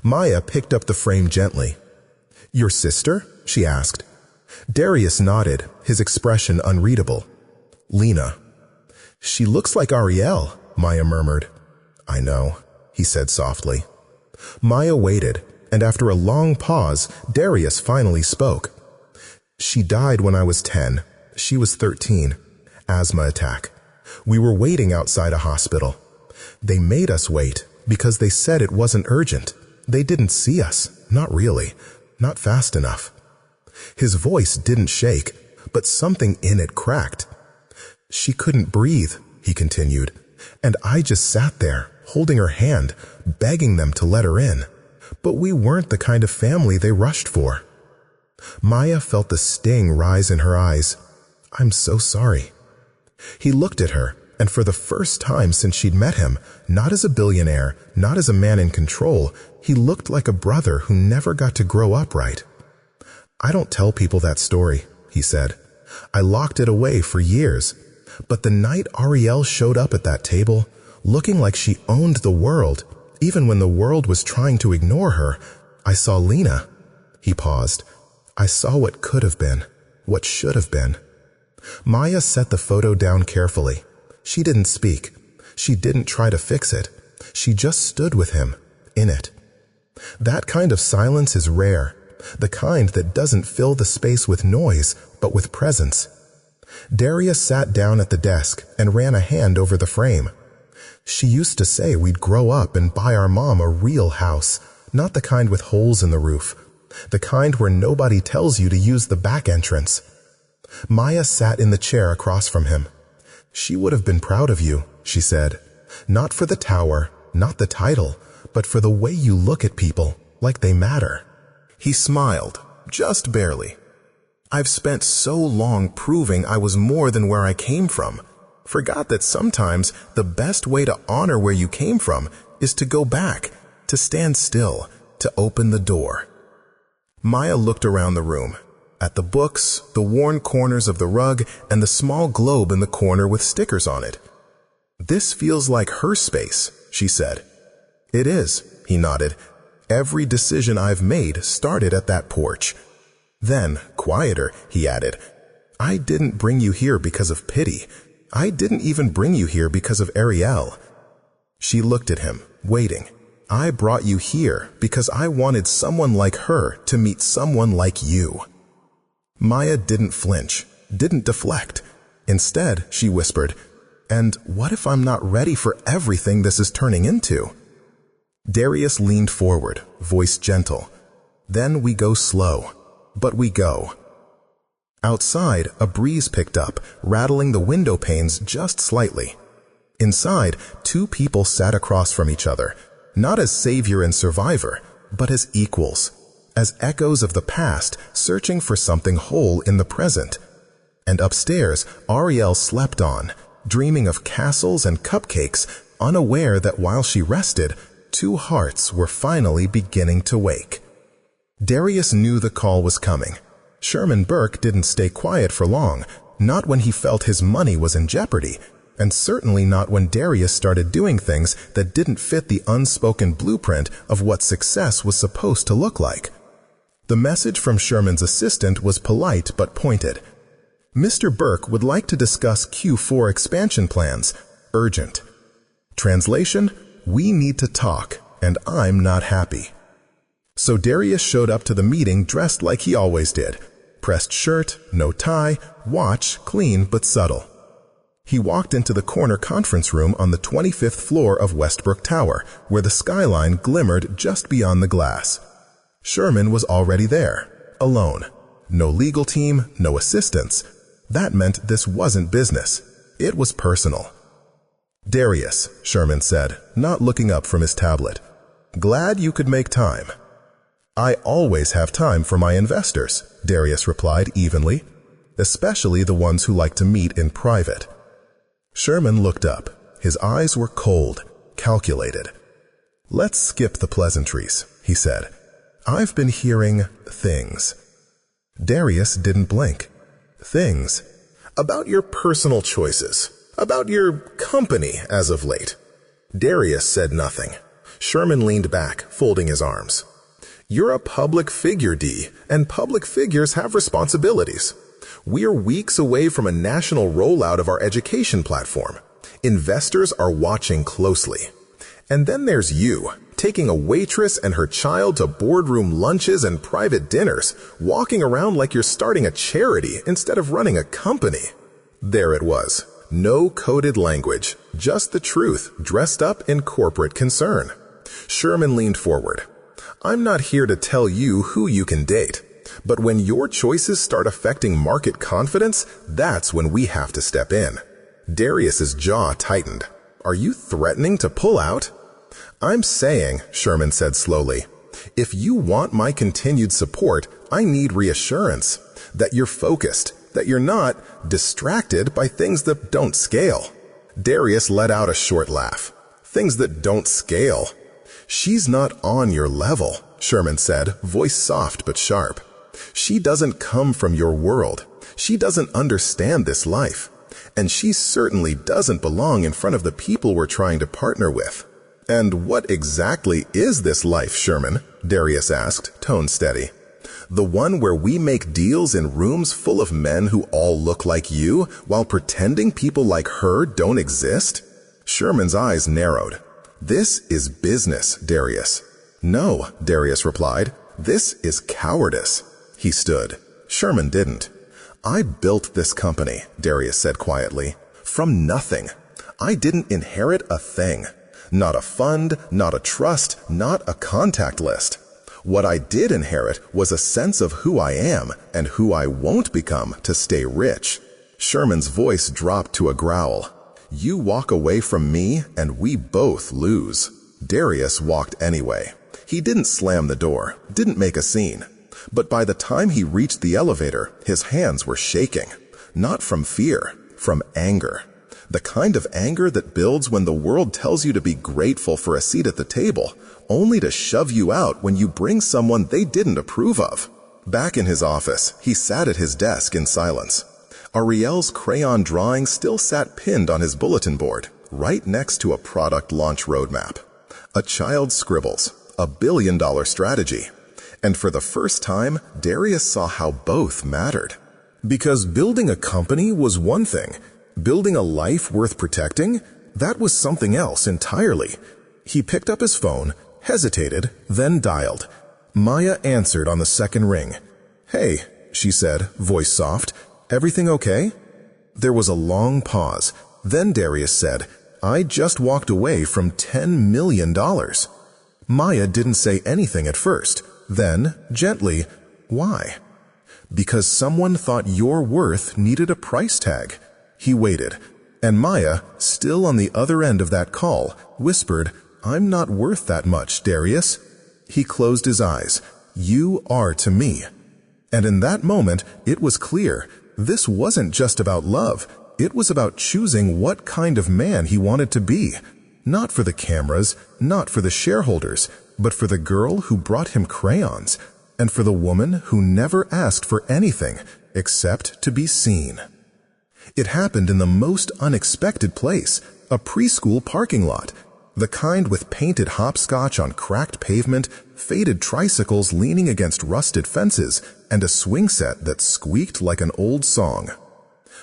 S2: Maya picked up the frame gently. "Your sister?" she asked. Darius nodded, his expression unreadable. "Lena." "She looks like Ariel," Maya murmured. "I know," he said softly. Maya waited, and after a long pause, Darius finally spoke. "She died when I was 10. She was 13. Asthma attack. We were waiting outside a hospital. They made us wait because they said it wasn't urgent. They didn't see us, not really, not fast enough." His voice didn't shake, but something in it cracked. "She couldn't breathe," he continued, "and I just sat there, holding her hand, begging them to let her in. But we weren't the kind of family they rushed for." Maya felt the sting rise in her eyes. "I'm so sorry." He looked at her, and for the first time since she'd met him, not as a billionaire, not as a man in control, he looked like a brother who never got to grow up right. "I don't tell people that story," he said. I locked it away for years. But the night Ariel showed up at that table, looking like she owned the world, even when the world was trying to ignore her, I saw Lena. He paused. I saw what could have been, what should have been. Maya set the photo down carefully. She didn't speak. She didn't try to fix it. She just stood with him, in it. That kind of silence is rare, the kind that doesn't fill the space with noise, but with presence. Darius sat down at the desk and ran a hand over the frame. She used to say we'd grow up and buy our mom a real house, not the kind with holes in the roof, the kind where nobody tells you to use the back entrance. Maya sat in the chair across from him. She would have been proud of you, she said. Not for the tower, not the title, but for the way you look at people, like they matter. He smiled, just barely. I've spent so long proving I was more than where I came from. Forgot that sometimes the best way to honor where you came from is to go back, to stand still, to open the door. Maya looked around the room, at the books, the worn corners of the rug, and the small globe in the corner with stickers on it. This feels like her space, she said. It is, he nodded. Every decision I've made started at that porch. Then, quieter, he added, I didn't bring you here because of pity. I didn't even bring you here because of Ariel. She looked at him, waiting. I brought you here because I wanted someone like her to meet someone like you. Maya didn't flinch, didn't deflect. Instead, she whispered, and what if I'm not ready for everything this is turning into? Darius leaned forward, voice gentle. Then we go slow, but we go. Outside, a breeze picked up, rattling the window panes just slightly. Inside, two people sat across from each other, not as savior and survivor, but as equals, as echoes of the past searching for something whole in the present. And upstairs, Ariel slept on, dreaming of castles and cupcakes, unaware that while she rested, two hearts were finally beginning to wake. Darius knew the call was coming. Sherman Burke didn't stay quiet for long, not when he felt his money was in jeopardy, and certainly not when Darius started doing things that didn't fit the unspoken blueprint of what success was supposed to look like. The message from Sherman's assistant was polite but pointed. Mr. Burke would like to discuss Q4 expansion plans. Urgent. Translation, we need to talk, and I'm not happy. So Darius showed up to the meeting dressed like he always did. Pressed shirt, no tie, watch, clean but subtle. He walked into the corner conference room on the 25th floor of Westbrook Tower, where the skyline glimmered just beyond the glass. Sherman was already there, alone. No legal team, no assistants. That meant this wasn't business. It was personal. Darius, Sherman said, not looking up from his tablet. Glad you could make time. I always have time for my investors, Darius replied evenly, especially the ones who like to meet in private. Sherman looked up. His eyes were cold, calculated. Let's skip the pleasantries, he said. I've been hearing things. Darius didn't blink. Things. About your personal choices. About your company as of late. Darius said nothing. Sherman leaned back, folding his arms. You're a public figure, D, and public figures have responsibilities. We're weeks away from a national rollout of our education platform. Investors are watching closely. And then there's you, taking a waitress and her child to boardroom lunches and private dinners, walking around like you're starting a charity instead of running a company. There it was. No coded language, just the truth dressed up in corporate concern. Sherman leaned forward. I'm not here to tell you who you can date, but when your choices start affecting market confidence, that's when we have to step in. Darius's jaw tightened. Are you threatening to pull out? I'm saying, Sherman said slowly, if you want my continued support, I need reassurance that you're focused, that you're not distracted by things that don't scale. Darius let out a short laugh. Things that don't scale. She's not on your level, Sherman said, voice soft but sharp. She doesn't come from your world. She doesn't understand this life. And she certainly doesn't belong in front of the people we're trying to partner with. And what exactly is this life, Sherman? Darius asked, tone steady. The one where we make deals in rooms full of men who all look like you while pretending people like her don't exist? Sherman's eyes narrowed. This is business, Darius. No, Darius replied. This is cowardice. He stood. Sherman didn't. I built this company, Darius said quietly, from nothing. I didn't inherit a thing. Not a fund, not a trust, not a contact list. What I did inherit was a sense of who I am and who I won't become to stay rich. Sherman's voice dropped to a growl. You walk away from me and we both lose. Darius walked anyway. He didn't slam the door, didn't make a scene. But by the time he reached the elevator, his hands were shaking. Not from fear, from anger. The kind of anger that builds when the world tells you to be grateful for a seat at the table, only to shove you out when you bring someone they didn't approve of. Back in his office, he sat at his desk in silence. Ariel's crayon drawing still sat pinned on his bulletin board, right next to a product launch roadmap. A child scribbles, $1 billion strategy. And for the first time, Darius saw how both mattered. Because building a company was one thing, building a life worth protecting, that was something else entirely. He picked up his phone, hesitated, then dialed. Maya answered on the second ring. Hey, she said, voice soft, everything okay? There was a long pause. Then Darius said, I just walked away from $10 million. Maya didn't say anything at first. Then, gently, why? Because someone thought your worth needed a price tag. He waited, and Maya, still on the other end of that call, whispered, I'm not worth that much, Darius. He closed his eyes. You are to me. And in that moment, it was clear, this wasn't just about love. It was about choosing what kind of man he wanted to be. Not for the cameras, not for the shareholders, but for the girl who brought him crayons, and for the woman who never asked for anything except to be seen. It happened in the most unexpected place, a preschool parking lot, the kind with painted hopscotch on cracked pavement, faded tricycles leaning against rusted fences, and a swing set that squeaked like an old song.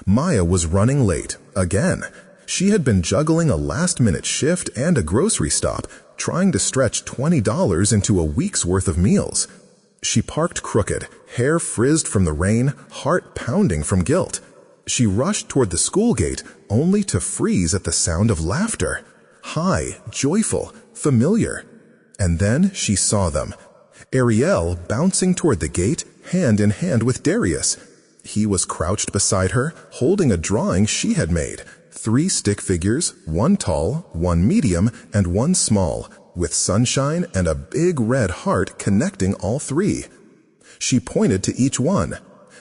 S2: Maya was running late, again. She had been juggling a last-minute shift and a grocery stop, trying to stretch $20 into a week's worth of meals. She parked crooked, hair frizzed from the rain, heart pounding from guilt. She rushed toward the school gate, only to freeze at the sound of laughter. High, joyful, familiar. And then she saw them. Ariel bouncing toward the gate, hand in hand with Darius. He was crouched beside her, holding a drawing she had made. 3 stick figures, 1 tall, 1 medium, and 1 small, with sunshine and a big red heart connecting all 3. She pointed to each one.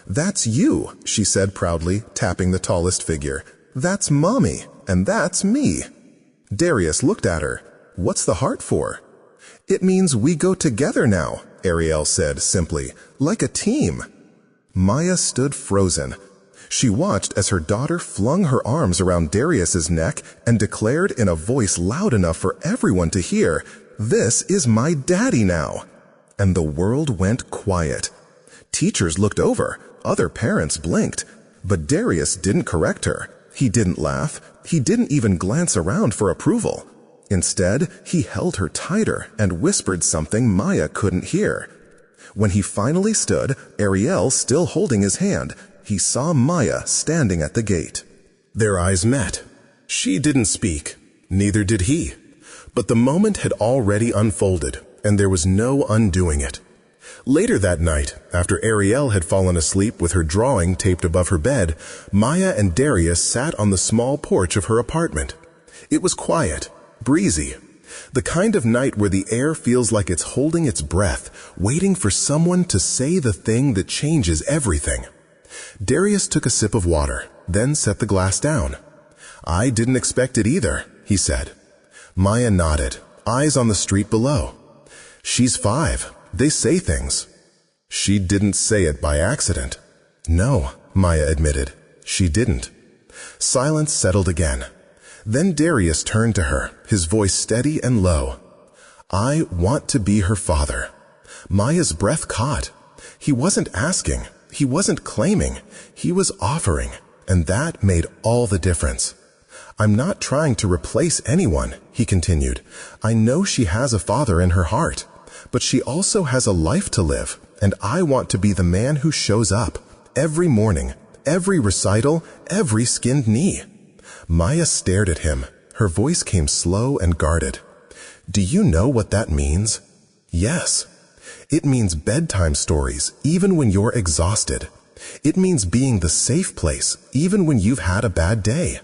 S2: That's you, she said proudly, tapping the tallest figure. That's Mommy, and that's me. Darius looked at her. What's the heart for? It means we go together now, Ariel said simply, like a team. Maya stood frozen. She watched as her daughter flung her arms around Darius's neck and declared in a voice loud enough for everyone to hear, This is my daddy now. And the world went quiet. Teachers looked over, other parents blinked. But Darius didn't correct her. He didn't laugh. He didn't even glance around for approval. Instead, he held her tighter and whispered something Maya couldn't hear. When he finally stood, Ariel still holding his hand, he saw Maya standing at the gate. Their eyes met. She didn't speak. Neither did he. But the moment had already unfolded, and there was no undoing it. Later that night, after Ariel had fallen asleep with her drawing taped above her bed, Maya and Darius sat on the small porch of her apartment. It was quiet, breezy. The kind of night where the air feels like it's holding its breath, waiting for someone to say the thing that changes everything. Darius took a sip of water, then set the glass down. I didn't expect it either, he said. Maya nodded, eyes on the street below. She's 5. They say things. She didn't say it by accident. No, Maya admitted. She didn't. Silence settled again. Then Darius turned to her, his voice steady and low. I want to be her father. Maya's breath caught. He wasn't asking. He wasn't claiming. He was offering. And that made all the difference. I'm not trying to replace anyone, he continued. I know she has a father in her heart, but she also has a life to live, and I want to be the man who shows up every morning, every recital, every skinned knee. Maya stared at him. Her voice came slow and guarded. Do you know what that means? Yes. It means bedtime stories, even when you're exhausted. It means being the safe place, even when you've had a bad day.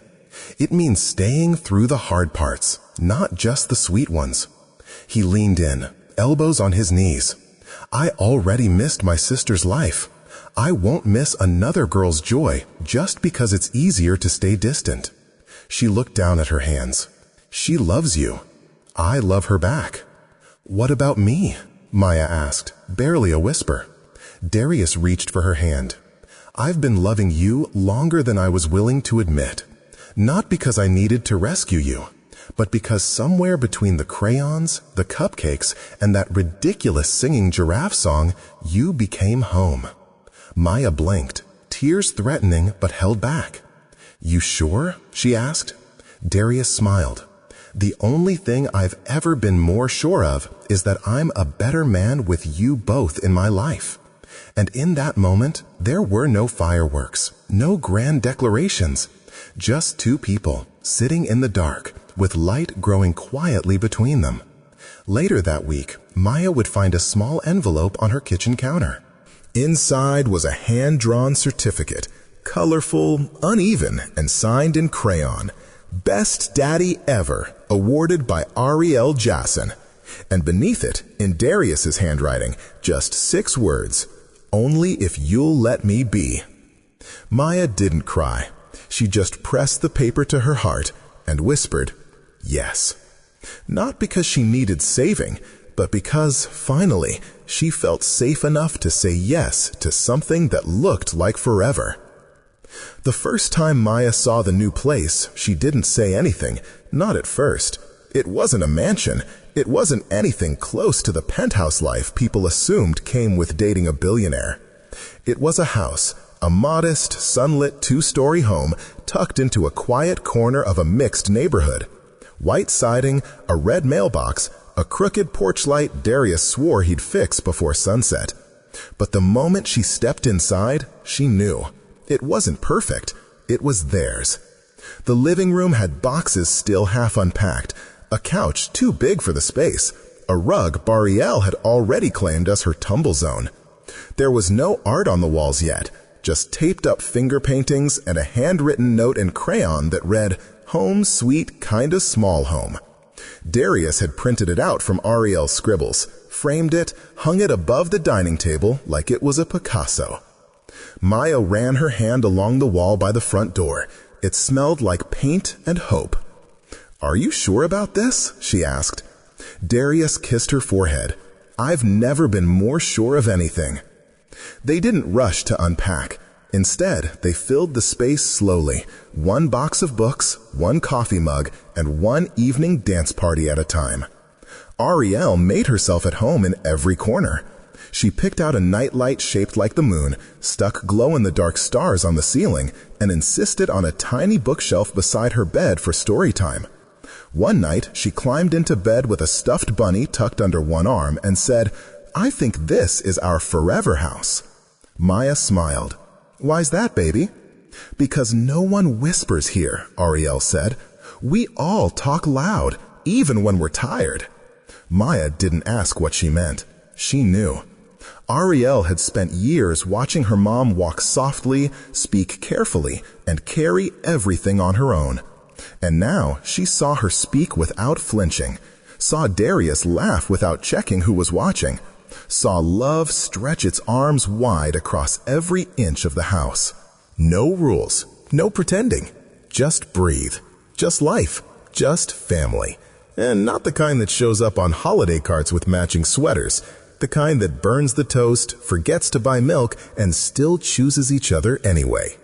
S2: It means staying through the hard parts, not just the sweet ones. He leaned in, elbows on his knees. I already missed my sister's life. I won't miss another girl's joy just because it's easier to stay distant. She looked down at her hands. She loves you. I love her back. What about me? Maya asked, barely a whisper. Darius reached for her hand. I've been loving you longer than I was willing to admit. Not because I needed to rescue you, but because somewhere between the crayons, the cupcakes, and that ridiculous singing giraffe song, you became home. Maya blinked, tears threatening but held back. You sure? She asked. Darius smiled. The only thing I've ever been more sure of is that I'm a better man with you both in my life. And in that moment, there were no fireworks, no grand declarations, just two people sitting in the dark with light growing quietly between them. Later that week, Maya would find a small envelope on her kitchen counter. Inside was a hand-drawn certificate, colorful, uneven, and signed in crayon. Best Daddy Ever, awarded by Ariel Jason. And beneath it, in Darius's handwriting, just 6 words, only if you'll let me be. Maya didn't cry. She just pressed the paper to her heart and whispered, yes. Not because she needed saving, but because, finally, she felt safe enough to say yes to something that looked like forever. The first time Maya saw the new place, she didn't say anything, not at first. It wasn't a mansion. It wasn't anything close to the penthouse life people assumed came with dating a billionaire. It was a house, a modest, sunlit 2-story home tucked into a quiet corner of a mixed neighborhood. White siding, a red mailbox, a crooked porch light Darius swore he'd fix before sunset. But the moment she stepped inside, she knew. It wasn't perfect. It was theirs. The living room had boxes still half unpacked, a couch too big for the space, a rug Bariel had already claimed as her tumble zone. There was no art on the walls yet, just taped up finger paintings and a handwritten note in crayon that read, Home Sweet Kinda Small Home. Darius had printed it out from Ariel's scribbles, framed it, hung it above the dining table like it was a Picasso. Maya ran her hand along the wall by the front door. It smelled like paint and hope. Are you sure about this? She asked. Darius kissed her forehead. I've never been more sure of anything. They didn't rush to unpack. Instead, they filled the space slowly, 1 box of books, 1 coffee mug, and 1 evening dance party at a time. Ariel made herself at home in every corner. She picked out a nightlight shaped like the moon, stuck glow-in-the-dark stars on the ceiling, and insisted on a tiny bookshelf beside her bed for story time. One night, she climbed into bed with a stuffed bunny tucked under one arm and said, I think this is our forever house. Maya smiled. Why's that, baby? Because no one whispers here, Ariel said. We all talk loud, even when we're tired. Maya didn't ask what she meant. She knew. Ariel had spent years watching her mom walk softly, speak carefully, and carry everything on her own. And now she saw her speak without flinching, saw Darius laugh without checking who was watching, saw love stretch its arms wide across every inch of the house. No rules, no pretending, just breathe, just life, just family. And not the kind that shows up on holiday cards with matching sweaters. The kind that burns the toast, forgets to buy milk, and still chooses each other anyway.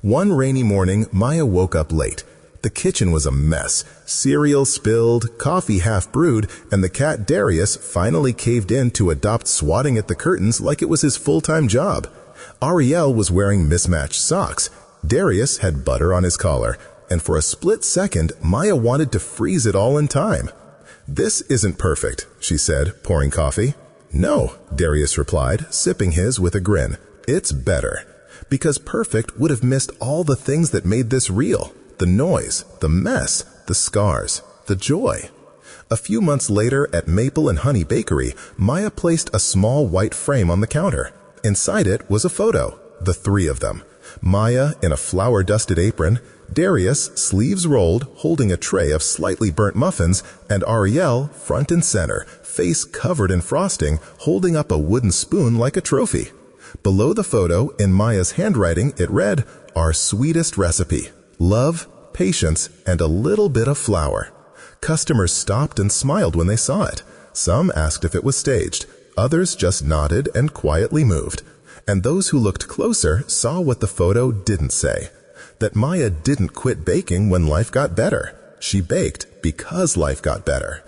S2: One rainy morning, Maya woke up late. The kitchen was a mess. Cereal spilled, coffee half brewed, and the cat Darius finally caved in to adopt swatting at the curtains like it was his full-time job. Ariel was wearing mismatched socks. Darius had butter on his collar, and for a split second, Maya wanted to freeze it all in time. "This isn't perfect," she said, pouring coffee. "No," Darius replied, sipping his with a grin. "It's better." Because perfect would have missed all the things that made this real. The noise, the mess, the scars, the joy. A few months later at Maple and Honey Bakery, Maya placed a small white frame on the counter. Inside it was a photo, the three of them. Maya in a flour-dusted apron, Darius, sleeves rolled, holding a tray of slightly burnt muffins, and Ariel, front and center, face covered in frosting, holding up a wooden spoon like a trophy. Below the photo, in Maya's handwriting, it read, "Our sweetest recipe. Love, patience, and a little bit of flour." Customers stopped and smiled when they saw it. Some asked if it was staged. Others just nodded and quietly moved. And those who looked closer saw what the photo didn't say. That Maya didn't quit baking when life got better. She baked because life got better.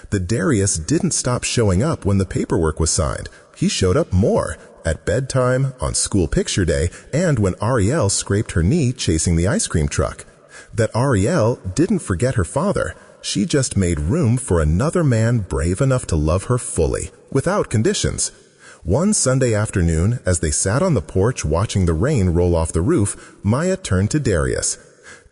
S2: That Darius didn't stop showing up when the paperwork was signed. He showed up more. At bedtime, on school picture day, and when Ariel scraped her knee chasing the ice cream truck. That Ariel didn't forget her father. She just made room for another man brave enough to love her fully, without conditions. One Sunday afternoon, as they sat on the porch watching the rain roll off the roof, Maya turned to Darius.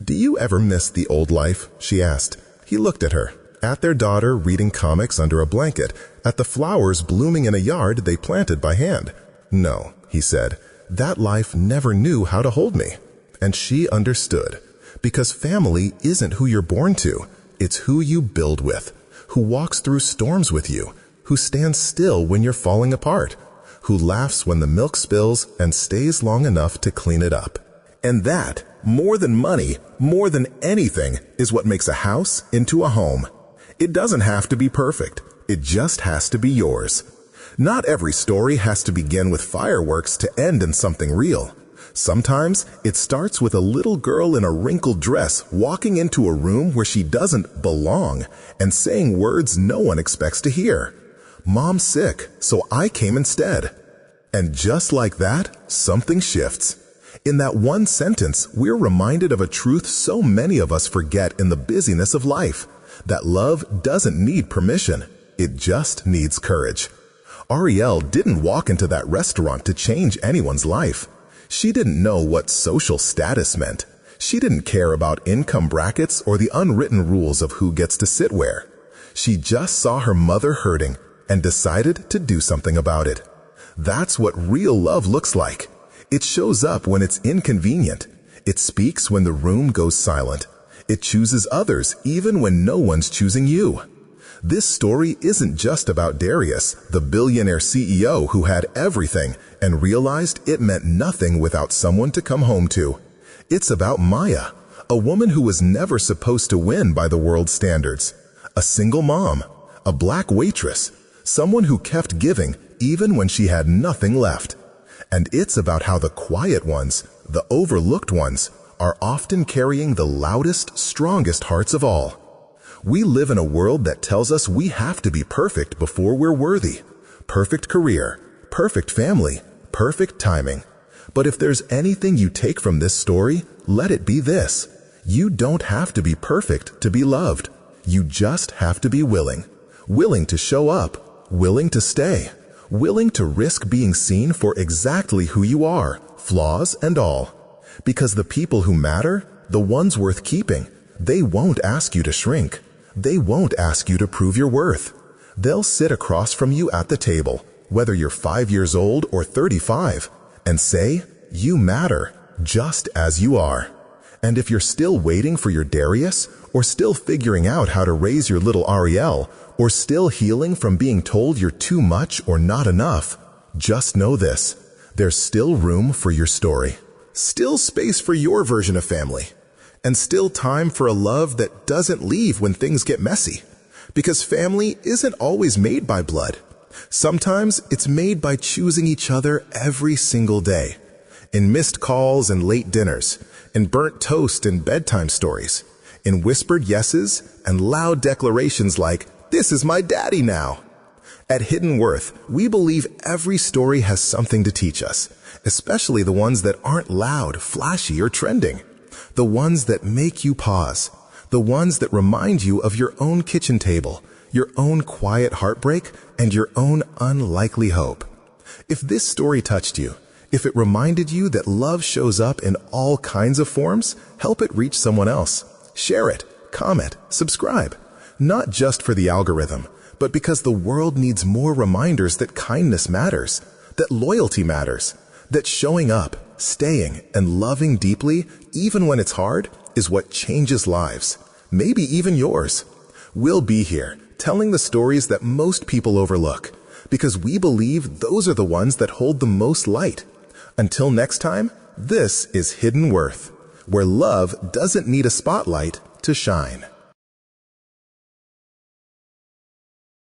S2: "Do you ever miss the old life?" she asked. He looked at her, at their daughter reading comics under a blanket, at the flowers blooming in a yard they planted by hand. "No," he said, "that life never knew how to hold me." And she understood. Because family isn't who you're born to. It's who you build with, who walks through storms with you, who stands still when you're falling apart, who laughs when the milk spills and stays long enough to clean it up. And that, more than money, more than anything, is what makes a house into a home. It doesn't have to be perfect. It just has to be yours. Not every story has to begin with fireworks to end in something real. Sometimes it starts with a little girl in a wrinkled dress walking into a room where she doesn't belong and saying words no one expects to hear. "Mom's sick, so I came instead." And just like that, something shifts. In that one sentence, we're reminded of a truth so many of us forget in the busyness of life, that love doesn't need permission. It just needs courage. Ariel didn't walk into that restaurant to change anyone's life. She didn't know what social status meant. She didn't care about income brackets or the unwritten rules of who gets to sit where. She just saw her mother hurting and decided to do something about it. That's what real love looks like. It shows up when it's inconvenient. It speaks when the room goes silent. It chooses others even when no one's choosing you. This story isn't just about Darius, the billionaire CEO who had everything and realized it meant nothing without someone to come home to. It's about Maya, a woman who was never supposed to win by the world's standards. A single mom, a black waitress, someone who kept giving even when she had nothing left. And it's about how the quiet ones, the overlooked ones, are often carrying the loudest, strongest hearts of all. We live in a world that tells us we have to be perfect before we're worthy. Perfect career, perfect family, perfect timing. But if there's anything you take from this story, let it be this. You don't have to be perfect to be loved. You just have to be willing. Willing to show up, willing to stay, willing to risk being seen for exactly who you are, flaws and all. Because the people who matter, the ones worth keeping, they won't ask you to shrink. They won't ask you to prove your worth. They'll sit across from you at the table, whether you're 5 years old or 35, and say, "You matter, just as you are." And if you're still waiting for your Darius, or still figuring out how to raise your little Ariel, or still healing from being told you're too much or not enough, just know this: there's still room for your story. Still space for your version of family. And still time for a love that doesn't leave when things get messy. Because family isn't always made by blood. Sometimes it's made by choosing each other every single day. In missed calls and late dinners, in burnt toast and bedtime stories, in whispered yeses and loud declarations like, "This is my daddy now." At Hidden Worth, we believe every story has something to teach us, especially the ones that aren't loud, flashy, or trending. The ones that make you pause. The ones that remind you of your own kitchen table, your own quiet heartbreak, and your own unlikely hope. If this story touched you, if it reminded you that love shows up in all kinds of forms, help it reach someone else. Share it, comment, subscribe. Not just for the algorithm, but because the world needs more reminders that kindness matters, that loyalty matters, that showing up, staying, and loving deeply, even when it's hard, is what changes lives, maybe even yours. We'll be here, telling the stories that most people overlook, because we believe those are the ones that hold the most light. Until next time, this is Hidden Worth, where love doesn't need a spotlight to shine.